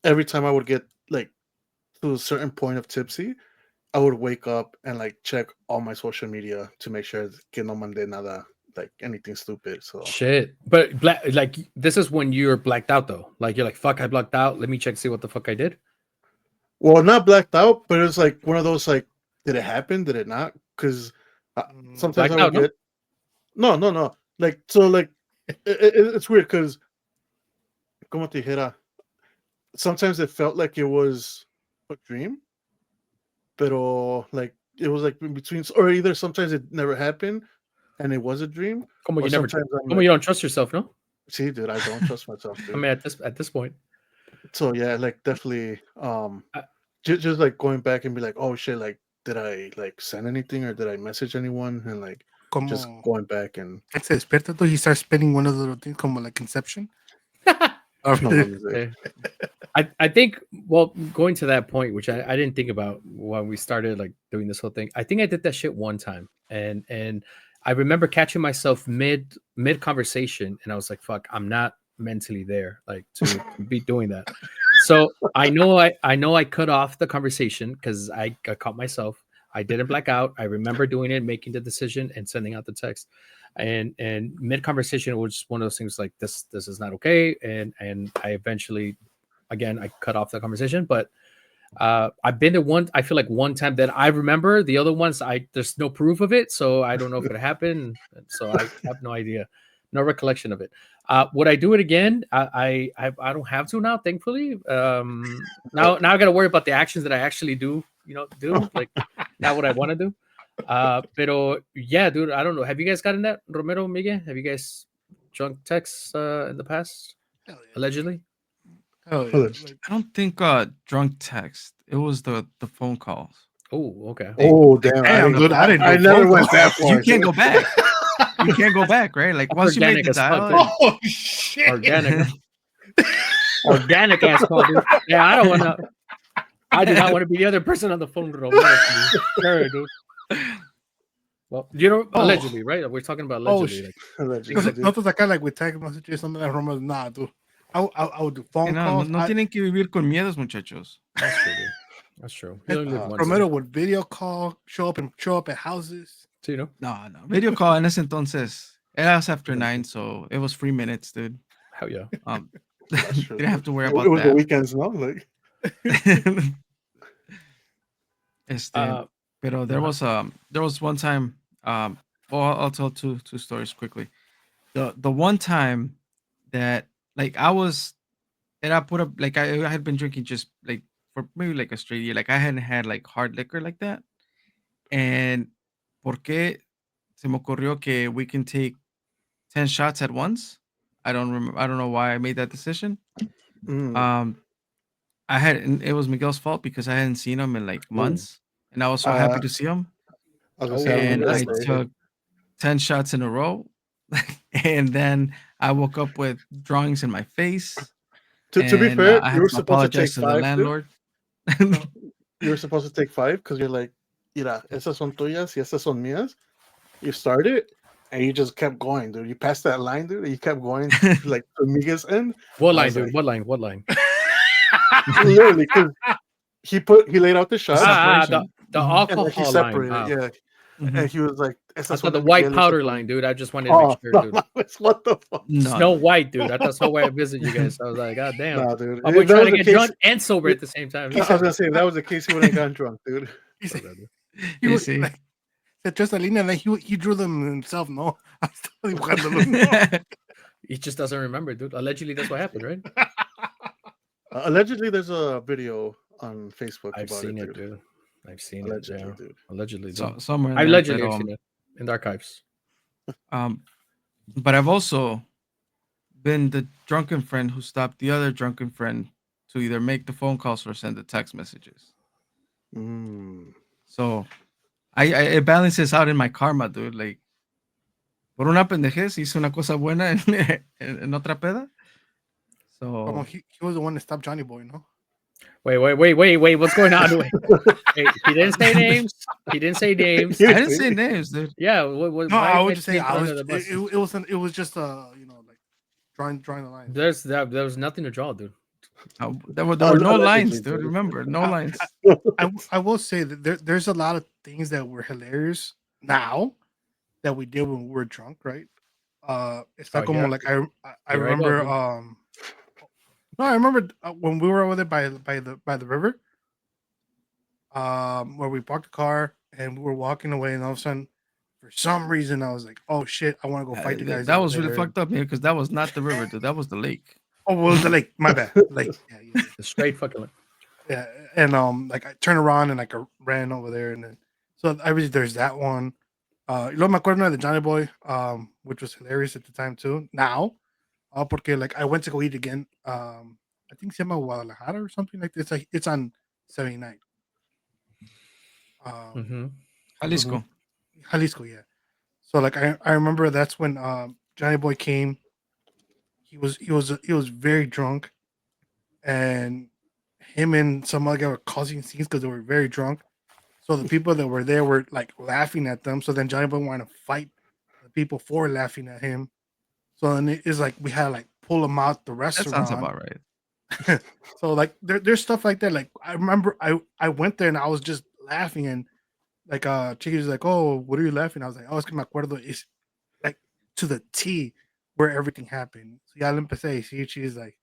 every time I would get like to a certain point of tipsy, I would wake up and like check all my social media to make sure que no mandé nada, like anything stupid. So Shit. But like this is when you're blacked out though. Like you're like, fuck, I blacked out. Let me check see what the fuck I did. well, not blacked out, but it's like one of those like, did it happen? Did it not? Because sometimes Blacked I would out, no? get no. Like so, like it's weird because como te dijera, sometimes it felt like it was a dream, pero like it was like in between, or either sometimes it never happened and it was a dream, Como or you never sometimes I'm como like, you don't trust yourself, no? see, dude, I don't trust myself, I dude. mean at this point. So yeah, like definitely, I- just like going back and be like, oh shit, like did I like send anything or did I message anyone, and like just Como going back and él se despierta, though, he starts spinning one of the routines, como like Inception. no, mames, dude. Okay. I think well going to that point which I didn't think about when we started like doing this whole thing. I think I did that shit one time and I remember catching myself mid conversation and I was like fuck I'm not mentally there like to be doing that. So I know I cut off the conversation because I caught myself. I didn't black out. I remember doing it, making the decision and sending out the text. And mid conversation it was one of those things like this is not okay and I eventually again I cut off the conversation but I've been to one I feel like one time that I remember. The other ones there's no proof of it, so I don't know if it happened, so I have no idea, no recollection of it. Would I do it again? I don't have to now, thankfully. Now I gotta worry about the actions that I actually do like not what I want to do. Pero yeah, dude, I don't know. Have you guys gotten that, Romero, Miguel? Have you guys drunk texts in the past? Hell yeah. Allegedly? Hell yeah. Alleged. Like, I don't think drunk text. It was the phone calls. Oh, okay. Oh damn, damn, dude, I didn't. I do never phone went that calls. far. You can't dude. go back. You can't go back, right? Like once you made Organic the as fuck, dial, dude. Oh shit! Organic. Organic ass call, dude. Yeah, I don't want to. I do not want to be the other person on the phone, Romero. Sure, dude. Well, allegedly, right? We're talking about Oh, allegedly. Allegedly, Because dude. nosotros acá, like with text messages, something like Roma's nah, dude. I would do phone no, calls. no tienen que vivir con miedos, muchachos. That's true, dude. That's true. You only live once. Romero would video call, show up at houses. So, you know, No. Video call en ese entonces. It was after 9, so it was 3 minutes, dude. hell yeah. That's true, Didn't have to worry It about was the that. weekends, no? Like Pero there was one time. Well, I'll tell two stories quickly. The one time that like I was, and I put up like I had been drinking just like for maybe like a straight year. Like I hadn't had like hard liquor like that. And porque se me ocurrió que we can take 10 shots at once. I don't remember. I don't know why I made that decision. mm, And it was Miguel's fault because I hadn't seen him in like months, and I was so happy to see him. I was gonna say, And remember I that day. took 10 shots in a row, and then I woke up with drawings in my face. To be and, fair, I you had were to supposed to apologize take to the 5. dude. landlord. You were supposed to take 5 because you're like, mira, esas son tuyas y esas son mías. You started and you just kept going, dude. You passed that line, dude. And you kept going like to Miguel's end. What I line, was dude? like- What line? What line? Literally, because he laid out the shots Separation. The Mhm. and alcohol like he line. separated. Ah. Yeah, Mhm. and he was like, I esas thought son the de white Miguel, powder esas son- line, dude. I just wanted to make Oh, sure, no, dude. mames, what the fuck? No, Snow White, dude. I thought Snow White visit you guys. I was like, God damn. Nah, dude. I'm If that trying was to the get case- drunk and sober at the same time. I was gonna say if that was the case, he wouldn't have gotten drunk, dude. He said, You was see. like, said just a línea, and then he drew them himself. No, I'm still dibujándolos. No. He just doesn't remember, dude. Allegedly, that's what happened, right? Allegedly, there's a video on Facebook I've about seen it, it, dude. dude. I've seen Allegedly, it. Yeah. dude. Allegedly, dude. So, somewhere in I there, allegedly but, have seen it in the archives. But I've also been the drunken friend who stopped the other drunken friend to either make the phone calls or send the text messages. Mm. So it balances out in my karma, dude. Like, por una pendejez hice una cosa buena en otra peda. Como So he was the one that stopped Johnny Boy, no? Wait. What's going on? Wait, he didn't say names. He didn't say names. I didn't say names, dude. Yeah. No, why I is would that just say being I thrown was. under the bus? It was like drawing the line. There was nothing to draw, dude. There were no lines, dude. Remember, no I, lines. I will say that there's a lot of things that were hilarious now that we did when we were drunk, right? Está Oh, como like I here I go, remember dude. no, I remember when we were over there by the river, where we parked the car and we were walking away, and all of a sudden, for some reason, I was like, "Oh shit, I want to go fight the guys That over was really there." fucked up, man, because that was not the river, dude. That was the lake. Oh, well, it was the lake. My bad. Lake. Yeah, yeah, The straight fucking. yeah. And like I turned around and like I ran over there, and then so I was there's that one. You know, me acuerdo de Johnny Boy, which was hilarious at the time too. Now, porque like I went to go eat again. I think se llama Guadalajara or something like this. It's on 79. Um, Mm-hmm. Jalisco. Jalisco, yeah. So like I remember that's when Johnny Boy came. He was very drunk, and him and some other guy were causing scenes because they were very drunk. So the people that were there were like laughing at them. So then Johnny Boy wanted to fight the people for laughing at him. So then it's like we had to like pull him out the That sounds restaurant. about right. So like there's stuff like that. Like I remember I went there and I was just laughing, and like Chicky was like, "Oh, what are you laughing?" I was like, "Oh, es que me acuerdo it's like to the T where everything happened." So ya le empecé a decir, she's like,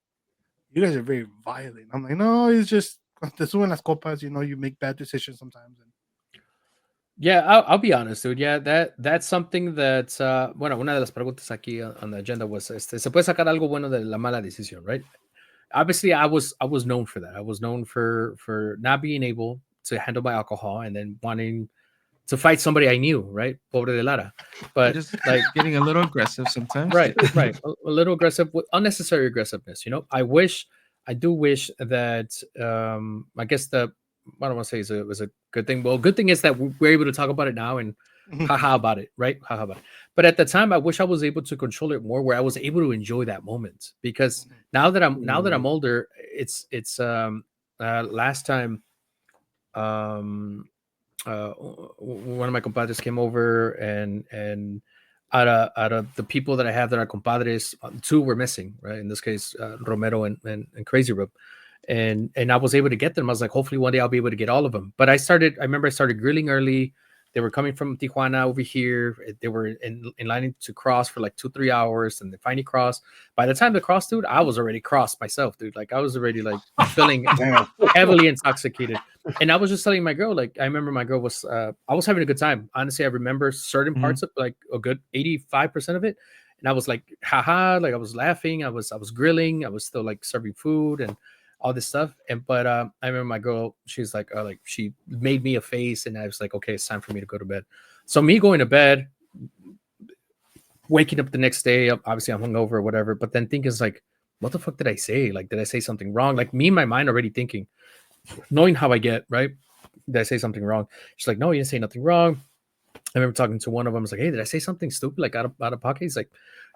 "You guys are very violent." I'm like, "No, it's just cuando te suben las copas, you know, you make bad decisions sometimes." And Yeah, I'll be honest, dude. Yeah, that's something that bueno, una de las preguntas aquí on the agenda was se puede sacar algo bueno de la mala decisión, right? Obviously, I was known for that. I was known for not being able to handle my alcohol and then wanting to fight somebody I knew, right? Pobre de Lara. But Just like getting a little aggressive sometimes. right, right. A little aggressive with unnecessary aggressiveness, you know. I do wish that I guess I don't want to say it was a good thing. Well, good thing is that we're able to talk about it now and haha about it, right? Haha about it. But at the time, I wish I was able to control it more, where I was able to enjoy that moment. Because now that I'm older, it's last time one of my compadres came over and out of the people that I have that are compadres, two were missing, right? In this case, Romero and Crazy Rub, and I was able to get them. I was like, hopefully one day I'll be able to get all of them. But I remember I started grilling early. They were coming from Tijuana over here. They were in line to cross for like 2-3 hours, and they finally crossed. By the time they crossed, dude, I was already crossed myself, dude. Like I was already like feeling Damn. heavily intoxicated. And I was just telling my girl, like, I remember my girl was, I was having a good time. Honestly, I remember certain parts of like a good 85% of it. And I was like, haha, like I was laughing. I was grilling. I was still like serving food and all this stuff. But I remember my girl, she's like she made me a face, and I was like, okay, it's time for me to go to bed. So me going to bed, waking up the next day, obviously I'm hungover or whatever, but then thinking is like, what the fuck did I say? Like, did I say something wrong? Like me in my mind already thinking, knowing how I get, right? Did I say something wrong? She's like, no, you didn't say nothing wrong. I remember talking to one of them. I was like, hey, did I say something stupid, like out of pocket? He's like,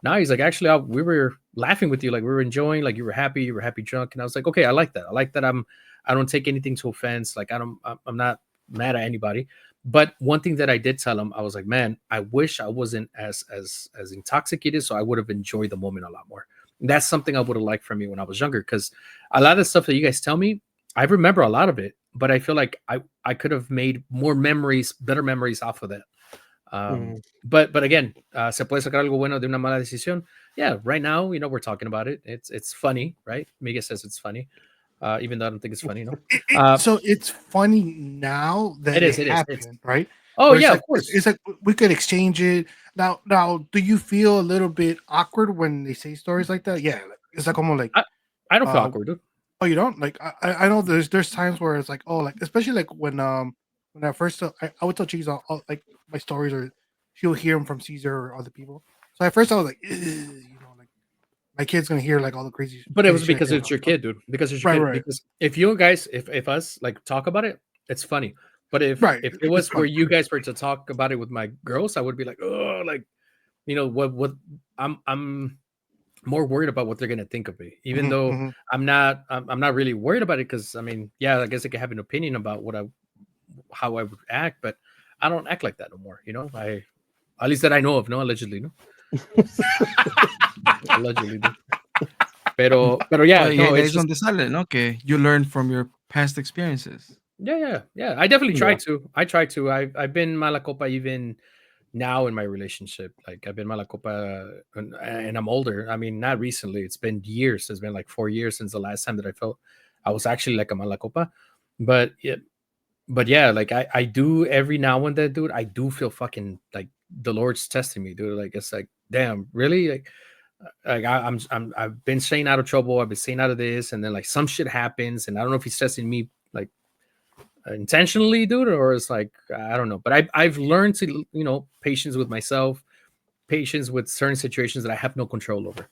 no. He's like, actually, we were laughing with you, like we were enjoying, like you were happy drunk. And I was like, okay, I like that. I like that. I don't take anything to offense. Like I'm not mad at anybody. But one thing that I did tell him, I was like, man, I wish I wasn't as intoxicated, so I would have enjoyed the moment a lot more. And that's something I would have liked from me when I was younger, because a lot of the stuff that you guys tell me, I remember a lot of it, but I feel like I could have made more memories, better memories off of that. But again, se puede sacar algo bueno de una mala decisión. Yeah, right now, we're talking about it. It's funny, right? Miguel says it's funny, even though I don't think it's funny. No, so it's funny now that it happened, right? Oh Where yeah, like, of course. it's like we could exchange it now. Now, do you feel a little bit awkward when they say stories like that? Yeah, it's like almost like I don't feel awkward, dude. oh, you don't like I know there's times where it's like, oh, like especially like when I first I would tell Cheese all like my stories, or she'll hear them from Caesar or other people. So at first I was like, like my kid's gonna hear like all the crazy. But it was crazy because shit. it's your kid, dude. Because it's your kid. Right. Because if you guys, if us like talk about it, it's funny. But if it it's was where fun. you guys were to talk about it with my girls, I would be like, oh, like what I'm more worried about what they're gonna think of me, even though I'm not really worried about it, because I mean, yeah, I guess I can have an opinion about how I would act, but I don't act like that no more. I at least that I know of, no, allegedly, no. Allegedly, dude. Pero yeah, Well, y no, ahí it's es just donde sale, ¿no? Que you learn from your past experiences. yeah. I definitely try Yeah. to. I try to. I've been mala copa even now in my relationship. Like I've been mala copa, and I'm older. I mean, not recently. It's been years. It's been like 4 years since the last time that I felt I was actually like a mala copa. But but yeah, like I do every now and then, dude. I do feel fucking like the Lord's testing me, dude. Like it's like, damn, really? Like I've been staying out of trouble. I've been staying out of this, and then like some shit happens, and I don't know if he's testing me like intentionally, dude, or it's like I don't know. But I've learned to patience with myself, patience with certain situations that I have no control over.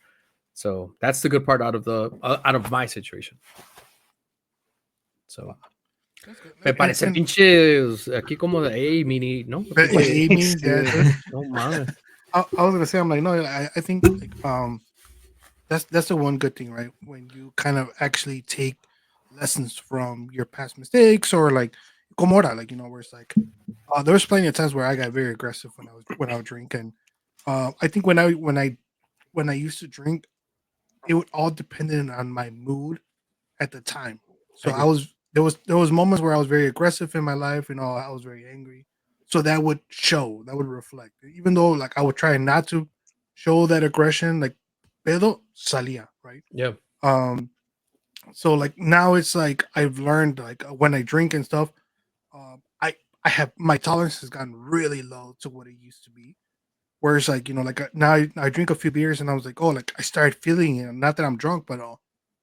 So that's the good part out of my situation. So That's good. me parece pinches aquí como de hey mini, no, pinche, Amy, yeah, Dude. dude. no mames. I was gonna say, I'm like, no, I think like that's the one good thing, right? When you kind of actually take lessons from your past mistakes, or like como ahora, like where it's like there was plenty of times where I got very aggressive when I would drink, and I think when I used to drink, it would all depended on my mood at the time. I So I agree. was there was moments where I was very aggressive in my life, I was very angry. So that would show, that would reflect. Even though like I would try not to show that aggression, like pedo salía, right? Yeah. Um so like now it's like I've learned like when I drink and stuff, I have my tolerance has gotten really low to what it used to be. Whereas like like now I drink a few beers and I was like, oh, like I started feeling it. Not that I'm drunk, but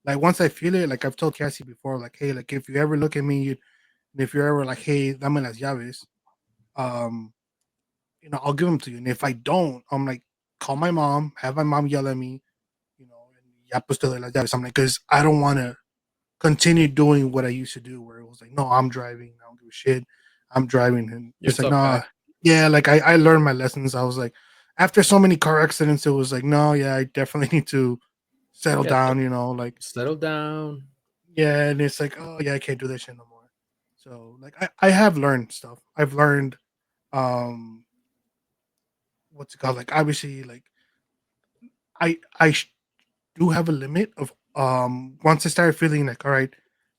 like once I feel it, like I've told Cassie before, like hey, like if you ever look at me, if you're ever like hey, dame las llaves, um, I'll give them to you. And if I don't, I'm like call my mom, have my mom yell at me, and ya pues te doy las llaves. I'm like because I don't want to continue doing what I used to do, where it was like no, I'm driving, I don't give a shit, I'm driving, and You're a it's like tough guy. no, yeah, like I learned my lessons. I was like after so many car accidents, it was like no, yeah, I definitely need to settle Yeah. down, like Settle down. yeah, and it's like oh yeah, I can't do that shit no more. So like I have learned stuff. I've learned um what's it called? Like obviously like I do have a limit of once I start feeling like all right,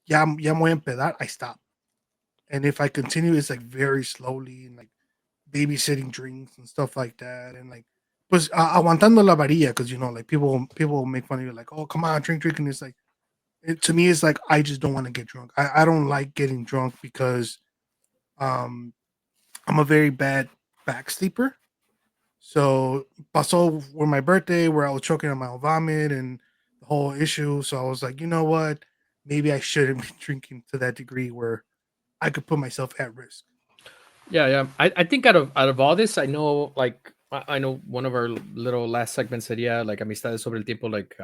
ya me voy a empedar, I stop. And if I continue, it's like very slowly and like babysitting drinks and stuff like that, and like pues aguantando la varilla because like people make fun of you like oh come on drink, and it's like to me it's like I just don't want to get drunk. I don't like getting drunk because um I'm a very bad back sleeper. So pasó with my birthday where I was choking on my own vomit and the whole issue. So I was like, you know what? Maybe I shouldn't be drinking to that degree where I could put myself at risk. Yeah. I think out of all this, I know like I know one of our little last segments said yeah, like amistades sobre el tiempo, like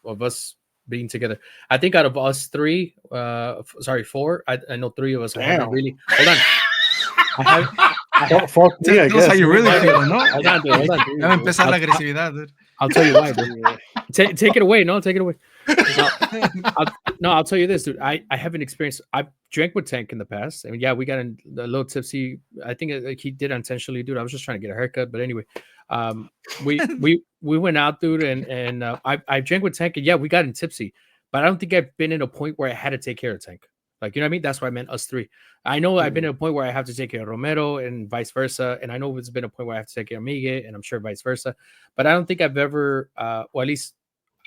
of us being together. I think out of us three, sorry, four. I know three of us haven't Damn. really. Hold on, I have. Fuck me, I Tell us how guess. you really feel, ¿no? Hold on, dude. Hold on. Ya va a empezar I'll, la I'll, agresividad, dude. I'll tell you why, dude. Yeah. Take it away. No, take it away. No, I'll tell you this, dude. I haven't experienced. I've drank with Tank in the past. I mean, yeah, we got a little tipsy. I think like, he did intentionally, dude. I was just trying to get a haircut, but anyway, um, we went out, dude, and I drank with Tank, and yeah, we got in tipsy. But I don't think I've been in a point where I had to take care of Tank. Like you know what I mean? That's why I meant us three. I know I've been at a point where I have to take care of Romero and vice versa, and I know it's been a point where I have to take care of Miguel, and I'm sure vice versa. But I don't think I've ever, or at least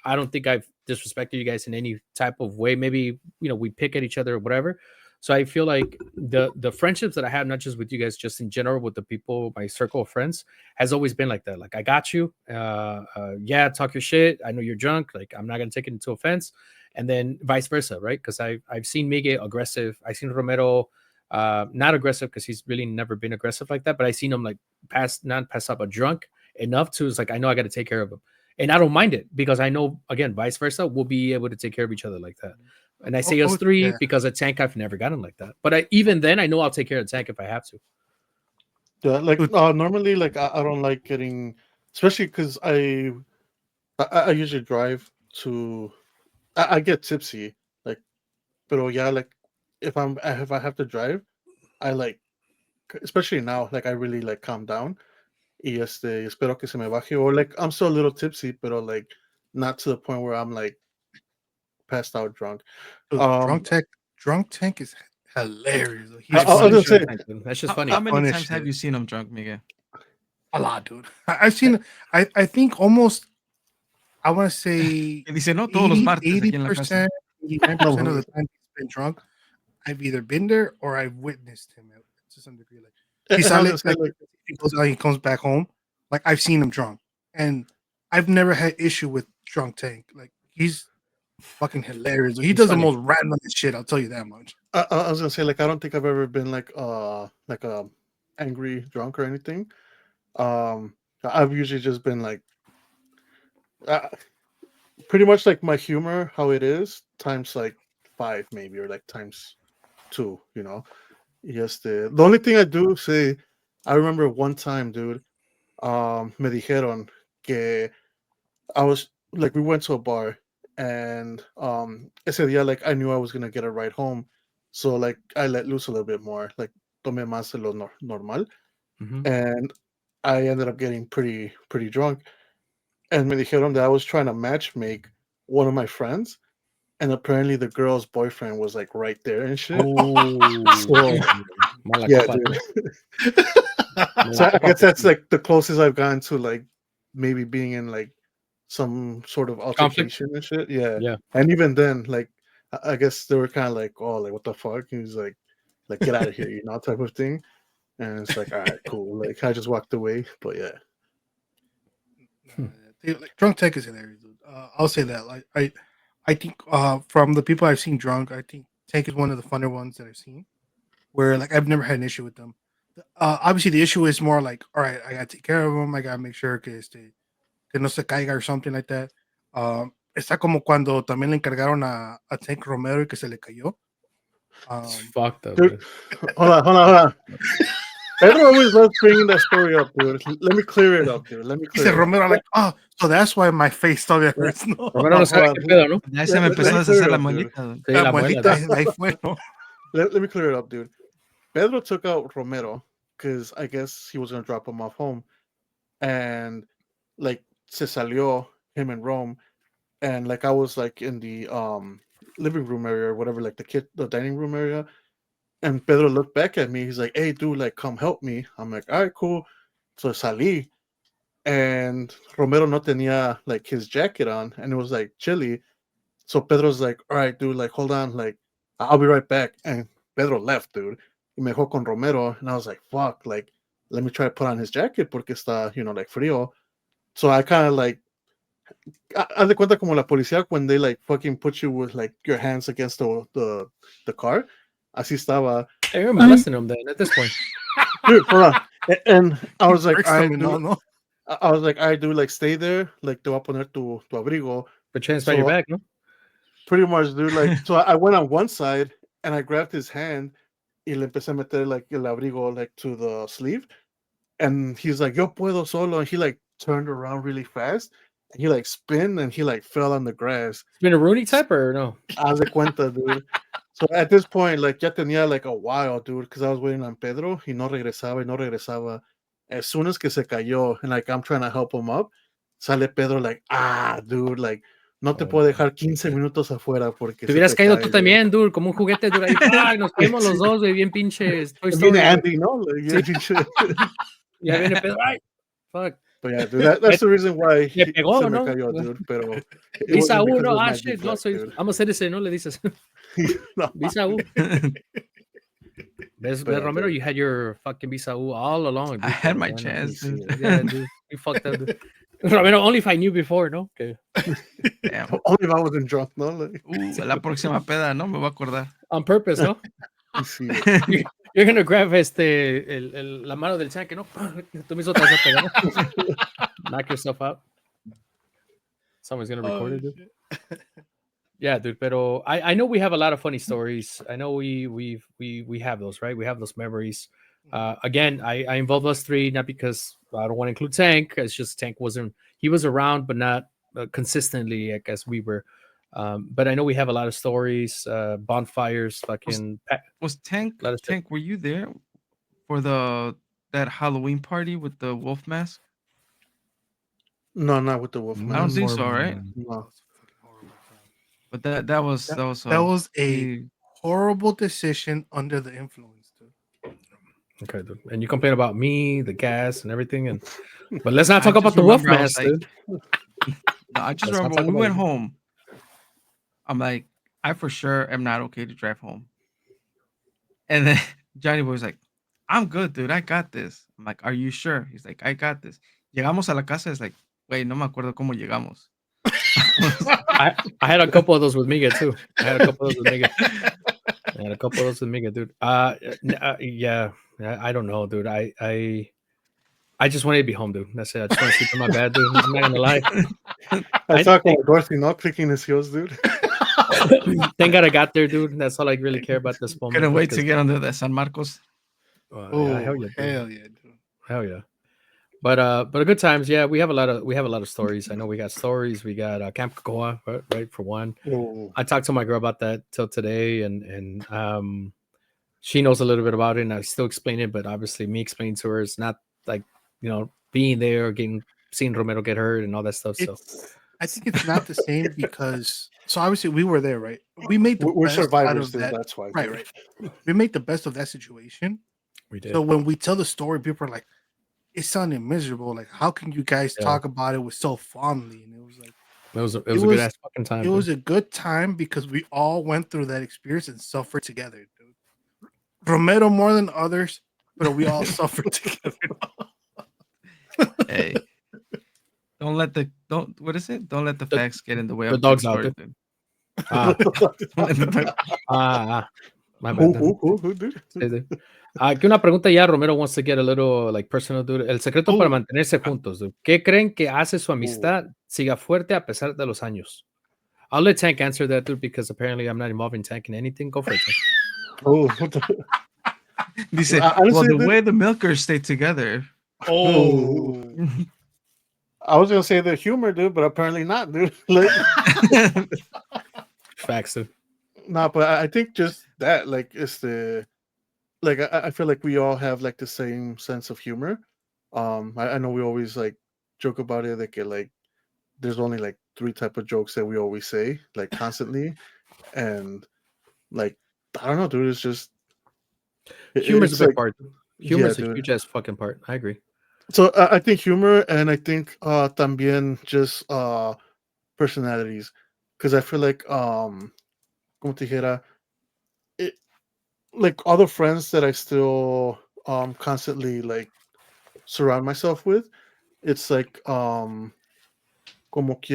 I don't think I've disrespected you guys in any type of way. Maybe we pick at each other or whatever. So I feel like the friendships that I have, not just with you guys, just in general with the people, my circle of friends, has always been like that. Like I got you. Yeah, talk your shit. I know you're drunk. Like I'm not gonna take it into offense. And then vice versa, right? Because I've seen Miguel aggressive. I've seen Romero not aggressive because he's really never been aggressive like that. But I seen him like not pass up, but drunk enough to it's like I know I got to take care of him. And I don't mind it because I know again, vice versa, we'll be able to take care of each other like that. And I say us three Yeah. because a tank I've never gotten like that. But even then, I know I'll take care of the tank if I have to. Yeah, like Good. normally, like I don't like getting, especially because I usually drive to, I get tipsy, like, but yeah, like if I have to drive, I like, especially now, like I really like calm down. Espero que se me baje, or like I'm still a little tipsy, but like not to the point where I'm like passed out drunk. Dude, Um, Drunk Tank is hilarious. I, He's I It's was funny gonna as funny. shit. say, That's just How funny. many Funny as times have shit. you seen him drunk, Miguel? A lot, dude. I've seen. I think almost. I want to say Que dice, no, todos los 80 martes aquí en la casa. 80%, 89% no, of the time he's been drunk. I've either been there or I've witnessed him to some degree. Like he and I was sale, gonna say like like, he goes out, he comes back home. Like I've seen him drunk, and I've never had issue with Drunk Tank. Like he's fucking hilarious. He He's does the funny. most random shit. I'll tell you that much. I was gonna say like I don't think I've ever been like a angry drunk or anything. Um, I've usually just been like uh, pretty much like my humor how it is times like five maybe or like times two. You know, yes. The only thing I do say, I remember one time, dude. Me dijeron que I was like we went to a bar and ese día like I knew I was gonna get a ride home, so like I let loose a little bit more, like tomé más de lo normal, Mhm. and I ended up getting pretty drunk. And me dijeron that I was trying to match make one of my friends, and apparently the girl's boyfriend was like right there and shit. Oh, So mala yeah, copa, dude. mala So I copa. guess that's like the closest I've gotten to like maybe being in like some sort of Conflict. altercation and shit. Yeah. Yeah. And even then, like I guess they were kind of like, oh, like what the fuck? He was like get out of here, you know, type of thing. And it's like, all right, cool. Like I just walked away. But yeah. Hmm. Like Drunk Tank is hilarious. Dude. I'll say that. Like I think from the people I've seen drunk, I think Tank is one of the funner ones that I've seen. Where like I've never had an issue with them. Obviously, the issue is more like, all right, I gotta take care of them. I gotta make sure que no se caiga or something like that. Está como cuando también le encargaron a Tank Romero y que se le cayó. It's fucked up, Dude, dude. hold on. Pedro always loves bringing that story up, dude. Let me clear it up, dude. Let me He said clear it up. Romero, like, oh, so that's why my face todavía hurts. No, Romero no sabe hold qué on. pedo, ¿no? Ya se me Let empezó a me clear deshacer it la up, dude. muelita. Sí, la la muela. muelita ahí fue, ¿no? Let me clear it up, dude. Pedro took out Romero because I guess he was gonna drop him off home, and like se salió him and Rome, and like I was like in the living room area or whatever, like the dining room area, and Pedro looked back at me. He's like, "Hey, dude, like come help me." I'm like, "All right, cool." So salí, and Romero no tenía like his jacket on, and it was like chilly. So Pedro's like, "All right, dude, like hold on, like I'll be right back." And Pedro left, dude. Y me dejó con Romero, and I was like, "Fuck!" Like, let me try to put on his jacket porque está, like frío. So I kind of like, haz de cuenta como la policía when they like fucking put you with like your hands against the car. Así estaba, Hey, you're molesting him then at this point. dude. Hold on. And I was like, Breaks "All them right, and dude." all, no. I was like, "All right, dude, like stay there. Like te voy a poner tu abrigo." But chance by your So back, no? pretty much, dude. Like, so I went on one side and I grabbed his hand y le empecé a meter like el abrigo like to the sleeve, and he's like, "Yo puedo solo," and he like turned around really fast, and he like spin and he like fell on the grass. It's been a Rooney type or no? Haz de cuenta, dude. So at this point, like ya tenía like a while, dude, because I was waiting on Pedro. He no regresaba y no regresaba. As soon as que se cayó, and like I'm trying to help him up, sale Pedro like, dude, like no te Oh, puedo dejar 15 minutos afuera porque te se hubieras te caído cae, tú dude. también, dude, como un juguete, dude. Ahí, ¡ay! Nos caímos los Sí. dos, güey, bien pinches Toy Viene Story, güey. Andy, ¿no? Like, yeah, Sí. pinche- Ya viene Pedro, ¡ay! Fuck. But yeah, dude, that's the reason why Me se pegó, me ¿no? cayó, dude. Pero it Visa wasn't U, because no, of my shit, deep no, breath, soy, dude. I'm a citizen, ¿no? Le dices. No, Visa U. ¿Ves, but yeah, Romero? dude. You had your fucking visa U all along. I Dude, had my I know. chance, Sí, dude. Yeah, dude. You fucked up, dude. Romero, only if I knew before, no? Okay. Damn. Only if I wasn't drunk, no? Like, La próxima peda, ¿no? Me voy a acordar. On purpose, no? sí, güey. You're gonna grab la mano del tanque, ¿no? Tú mismo te vas a pegar, ¿no? Knock yourself out. Someone's gonna record Oh, it, dude. shit. Yeah, dude. Pero I know we have a lot of funny stories. I know we have those, right? We have those memories. Again, I involve us three not because I don't want to include Tank. It's just Tank he was around, but not consistently, I guess we were. But I know we have a lot of stories, bonfires, fucking. Was Tank, Let us check. were you there for that Halloween party with the wolf mask? No, not with the wolf I don't mask. think so, right? No. Fucking horrible, fam. But that was That, that was that a was a pretty. horrible decision under the influence, dude. Okay, dude. And you complain about me, the gas, and everything, and but let's not I talk about just the wolf remember I was mask, like, dude. no, I just Let's not remember talk when we about went it. home. I'm like, I for sure am not okay to drive home. And then Johnny Boy was like, I'm good, dude. I got this. I'm like, are you sure? He's like, I got this. Llegamos a la casa. It's like, wait, no me acuerdo cómo llegamos. I had a couple of those with Miguel too. I had a couple of those with Miguel. Yeah. I had a couple of those with Miguel, dude. Yeah, I don't know, dude. I just wanted to be home, dude. That's it. I just want to sleep in my bed, dude. I'm not gonna lie. I I talk about Dorothy not clicking his heels, dude. thank God I got there, dude. That's all I really care about this moment. Couldn't wait to Because, get under the San Marcos. yeah, hell Oh yeah, dude. hell yeah, dude. Hell yeah. But a good times. Yeah, we have a lot of stories. I know we got stories. We got Camp Cocoa, right, for one. Oh, I talked to my girl about that till today, and she knows a little bit about it, and I still explain it. But obviously, me explaining to her is not like being there or seeing Romero get hurt and all that stuff. So I think it's not the same because so obviously we were there, right? We made the we're best out survivors, of dude. that. That's why, Right, dude. right. We made the best of that situation. we did. So when we tell the story, people are like, it sounded miserable. Like, how can you guys Yeah. talk about it with so fondly? And it was like It was a was- good ass fucking time. it dude. was a good time because we all went through that experience and suffered together, dude. Romero more than others, but we all suffered together. Hey, don't what is it? Don't let the The- facts get in the way the of dog's good out, stories, dude. dude. Ah, Don't let the dog- my bad. dude. Who, dude? Sí, dude. Aquí una pregunta ya, Romero wants to get a little like personal, dude. El secreto para Oh. mantenerse juntos, dude. ¿Qué creen que hace su amistad siga fuerte a pesar de los años? I'll let Tank answer that, dude, because apparently I'm not involving Tank in anything. Go for it, Tank. Oh, Dice, Honestly, well, the dude- way the milkers stay together. Oh, I was gonna say the humor, dude, but apparently not, dude. Like, Facts, dude. nah, but I think just that, like, it's the like I feel like we all have like the same sense of humor. I know we always like joke about it, like there's only like three type of jokes that we always say, like constantly, and like I don't know, dude. It's just Humor's it's a big like part. Humor's a dude. huge ass fucking part. I agree. So I think humor, and I think también just personalities, because I feel like como te dijera, it, like all the friends that I still constantly like surround myself with, it's like como te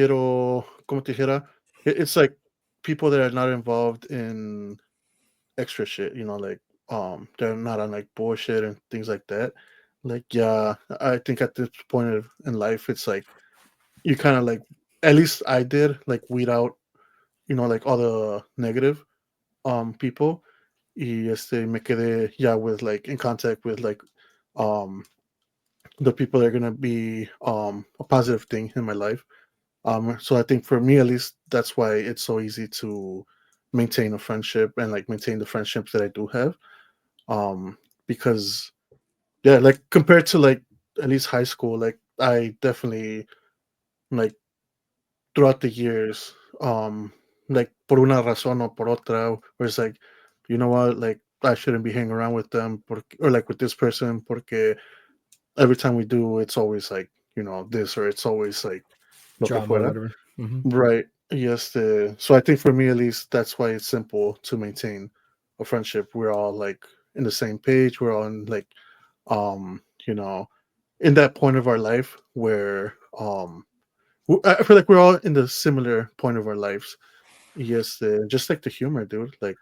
dijera, it's like people that are not involved in extra shit, like they're not on like bullshit and things like that. Like yeah, I think at this point in life it's like you kind of like, at least I did, like weed out, like all the negative people, y me quedé ya with like in contact with like um the people that are gonna be a positive thing in my life. So I think for me at least that's why it's so easy to maintain a friendship and like maintain the friendships that I do have. Because yeah, like compared to like at least high school, like I definitely like throughout the years, like por una razón o por otra, where it's like, you know what, like I shouldn't be hanging around with them, or like with this person, porque every time we do, it's always like, this, or it's always like lo que Drama or fuera. whatever. Mhm. Right. Yes. So I think for me, at least, that's why it's simple to maintain a friendship. We're all like in the same page. We're all in like, um, you know, in that point of our life where, I feel like we're all in the similar point of our lives. Yes. Just like the humor, dude. Like,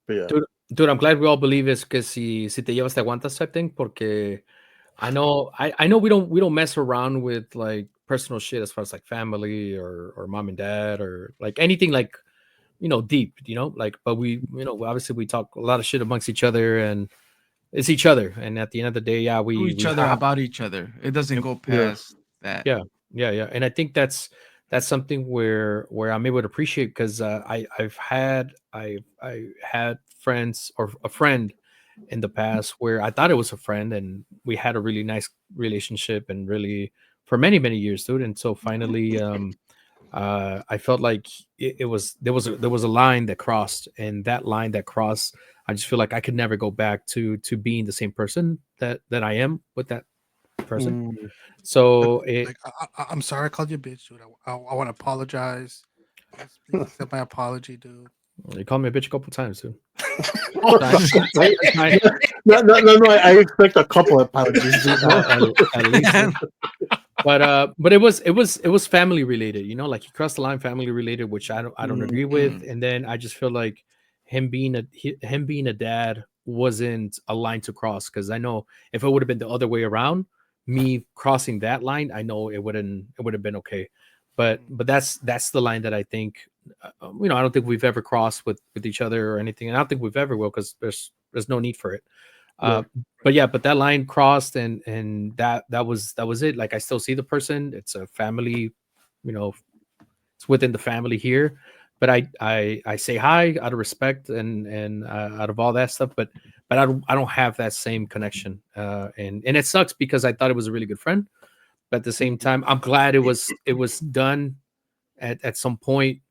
but yeah. Dude, I'm glad we all believe es que si te llevas te aguantas type thing, porque I know we don't mess around with like personal shit as far as like family or mom and dad or like anything like deep, like, but we obviously we talk a lot of shit amongst each other, and it's each other, and at the end of the day, yeah, To each other about each other. It doesn't go Yeah. past that. yeah, and I think that's something where I'm able to appreciate, because I had friends, or a friend in the past, where I thought it was a friend, and we had a really nice relationship, and really for many years, dude. And so finally, I felt like it was there was a line that crossed, and that line that crossed, I just feel like I could never go back to being the same person that I am with that person. Mm, So it Like, I'm sorry I called you a bitch, dude. I want to apologize. Please accept my apology, dude. you called me a bitch a couple times too. oh, Fine. right? It's fine. No, I expect a couple of apologies, dude. No? At least. But it was family related, you know, like he crossed the line family related, which I don't agree with. Mm. And then I just feel like him being a dad wasn't a line to cross, because I know if it would have been the other way around, me crossing that line, I know it would have been okay. But that's the line that I think, I don't think we've ever crossed with each other or anything, and I don't think we've ever will, because there's no need for it. Yeah. uh, but yeah, but that line crossed, and that was it. Like, I still see the person. It's a family, you know, it's within the family here. But I say hi out of respect, and out of all that stuff. But I don't have that same connection. And it sucks, because I thought it was a really good friend. But at the same time, I'm glad it was done at some point,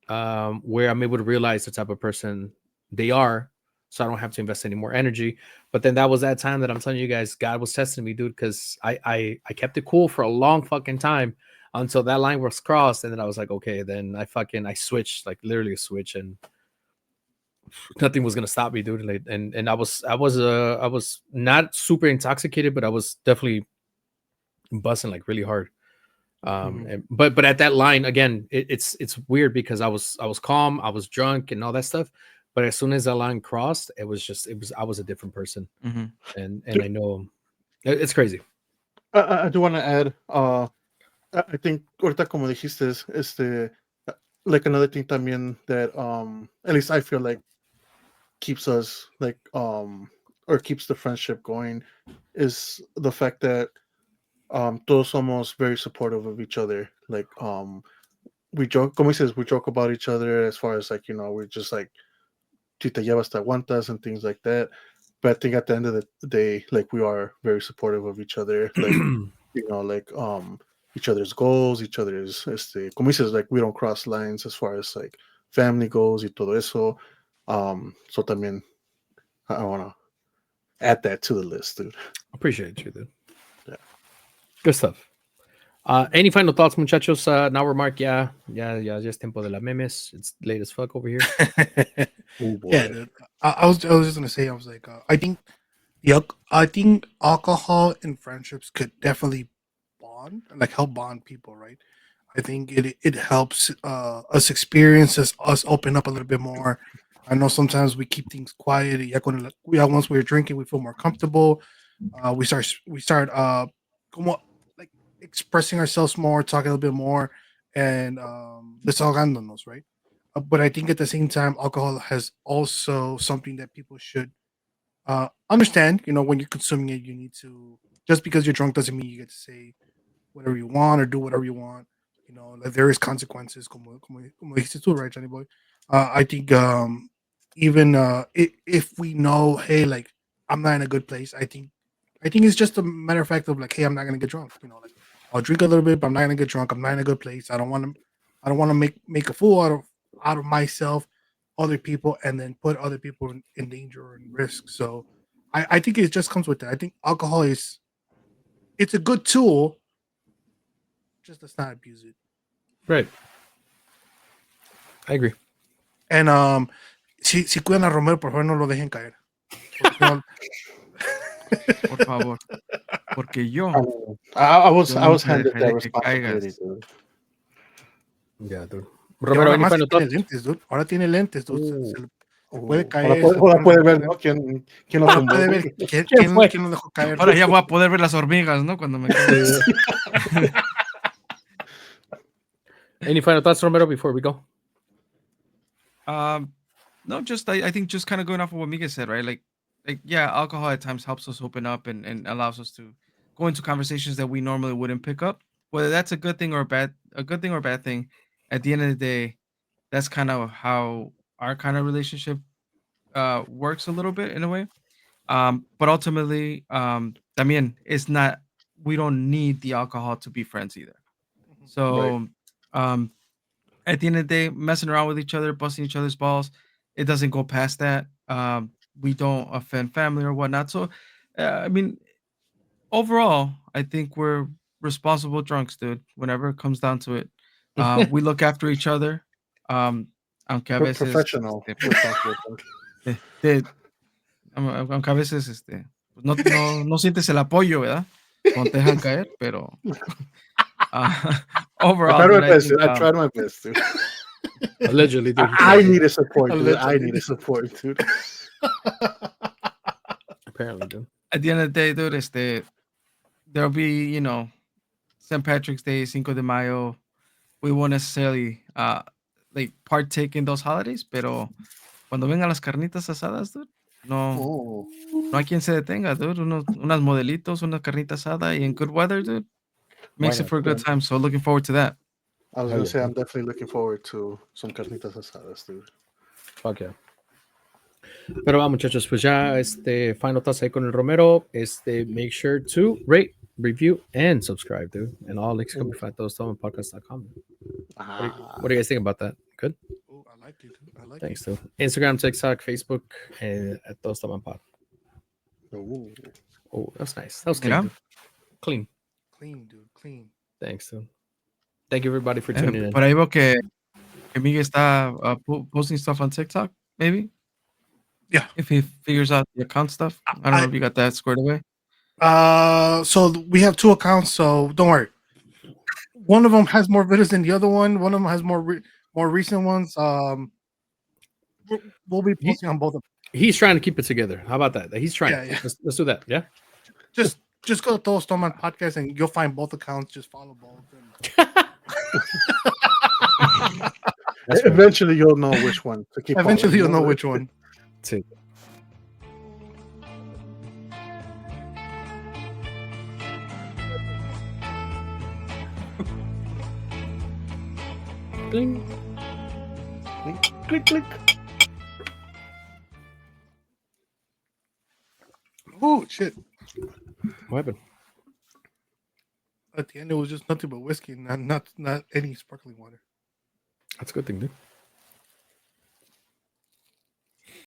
where I'm able to realize the type of person they are, so I don't have to invest any more energy. But then that was that time that I'm telling you guys, God was testing me, dude, because I kept it cool for a long fucking time until that line was crossed, and then I was like, okay, then I switched, like literally a switch, and nothing was gonna stop me, dude. Like, and I was not super intoxicated, but I was definitely busting like really hard. Mhm. But at that line again, it's weird, because I was calm, I was drunk, and all that stuff. But as soon as that line crossed, it was I was a different person. Mhm. And I know it's crazy. I do want to add. I think ahorita como dijiste, uh, like another thing también that at least I feel like keeps us like or keeps the friendship going is the fact that todos somos very supportive of each other. Like we joke, como dices, we joke about each other as far as like we're just like si te llevas te aguantas and things like that. But I think at the end of the day, like we are very supportive of each other. Like like each other's goals, each other's como dices, like we don't cross lines as far as like family goals y todo eso. So también I want to add that to the list, dude. Appreciate you, dude. Yeah. Good stuff. Any final thoughts, muchachos? Now we're marked. Ya es tiempo de la memes. It's late as fuck over here. Oh Yeah, boy. dude. I was just gonna say, I was like, I think alcohol and friendships could definitely bond, like help bond people, right? I think it helps us experience us open up a little bit more. I know sometimes we keep things quiet. Once we're drinking, we feel more comfortable. We start como like expressing ourselves more, talking a little bit more, and desahogándonos, right? But I think at the same time, alcohol has also something that people should understand. When you're consuming it, you need to, just because you're drunk doesn't mean you get to say whatever you want or do whatever you want. Like there is consequences, como dijiste tú, right, Johnny boy? I think even if we know, hey, like I'm not in a good place, I think it's just a matter of fact of like, hey, I'm not gonna get drunk. Like I'll drink a little bit, but I'm not gonna get drunk. I'm not in a good place. I don't want to make a fool out of myself, other people, and then put other people in danger or in risk. So I think it just comes with that. I think alcohol it's a good tool, just let's not abuse it. Right. I agree. And si cuidan a Romero, por favor, no lo dejen caer. Porque si no- Por favor. Porque yo, I was yo I was nunca handed that dejaré que responsibility, caigas. dude. Yeah, dude. y Romero, ahora any más que final tiene thoughts? lentes, dude. Ahora tiene lentes, dude. Ooh. Se puede Ahora caer, puede, se ahora puede puede ver, romper. ¿no? ¿Quién lo Ahora tumbó, puede güey? ver quién, ¿Quién quién, fue? quién lo dejó caer, Ahora dude. ya voy a poder ver las hormigas, ¿no? Cuando me caiga. Any final thoughts, Romero, before we go? Um, no, just I think just kind of going off of what Miguel said, right? Like yeah, alcohol at times helps us open up and allows us to go into conversations that we normally wouldn't pick up. Whether that's a good thing or a bad thing, at the end of the day, that's kind of how our kind of relationship works a little bit in a way. But ultimately, también it's not we don't need the alcohol to be friends either. Mhm. Right. So, um, at the end of the day, messing around with each other, busting each other's balls, it doesn't go past that. We don't offend family or whatnot. So, I mean, overall, I think we're responsible drunks, dude. Whenever it comes down to it, we look after each other. Aunque a veces, Professional, responsible. de- aunque a veces, pues no sientes el apoyo, ¿verdad? Cuando te dejan caer, pero I overall, tried my dude, I best. think Dude. I tried my best, dude. Allegedly, dude. he I tried, dude. needed support, dude. I Allegedly. needed support, dude. Apparently, dude. at the end of the day, dude, there'll be, St. Patrick's Day, Cinco de Mayo. We won't necessarily like partake in those holidays, pero cuando vengan las carnitas asadas, dude, Oh, no hay quien se detenga, dude. Unas modelitos, una carnita asada, y in good weather, dude, Why makes it not? for a good time. So looking forward to that. I was Hell gonna yeah, say I'm dude. definitely looking forward to some carnitas asadas, dude. Fuck yeah. Pero va, muchachos, pues ya final thoughts ahí con el Romero. Make sure to rate, review, and subscribe, dude. And all links can be found at todostomanpodcast.com. What do you guys think about that? Good? Oh, I like it. I like Thanks, it. dude. Instagram, TikTok, Facebook, and at Todos Toman Pod. Ooh. Oh, that's nice. That was clean, Mira. dude. Clean. Clean, dude. Clean. Thanks, dude. Thank you, everybody, for tuning in. Por ahí veo que Miguel está posting stuff on TikTok, maybe? Yeah. If he figures out the account stuff. I don't know if you got that squared away. So we have 2 accounts, so don't worry. One of them has more videos than the other one. One of them has more recent ones. We'll be posting on both of them. He's trying to keep it together. How about that? He's trying. Yeah. Let's do that. Yeah. Just go to Todos Toman Podcast and you'll find both accounts. Just follow both. Eventually, you'll know which one to keep. Eventually, you'll know following. which one. Sí. Bling. Click, click. Oh shit! What happened? At the end, it was just nothing but whiskey, not any sparkling water. That's a good thing, dude.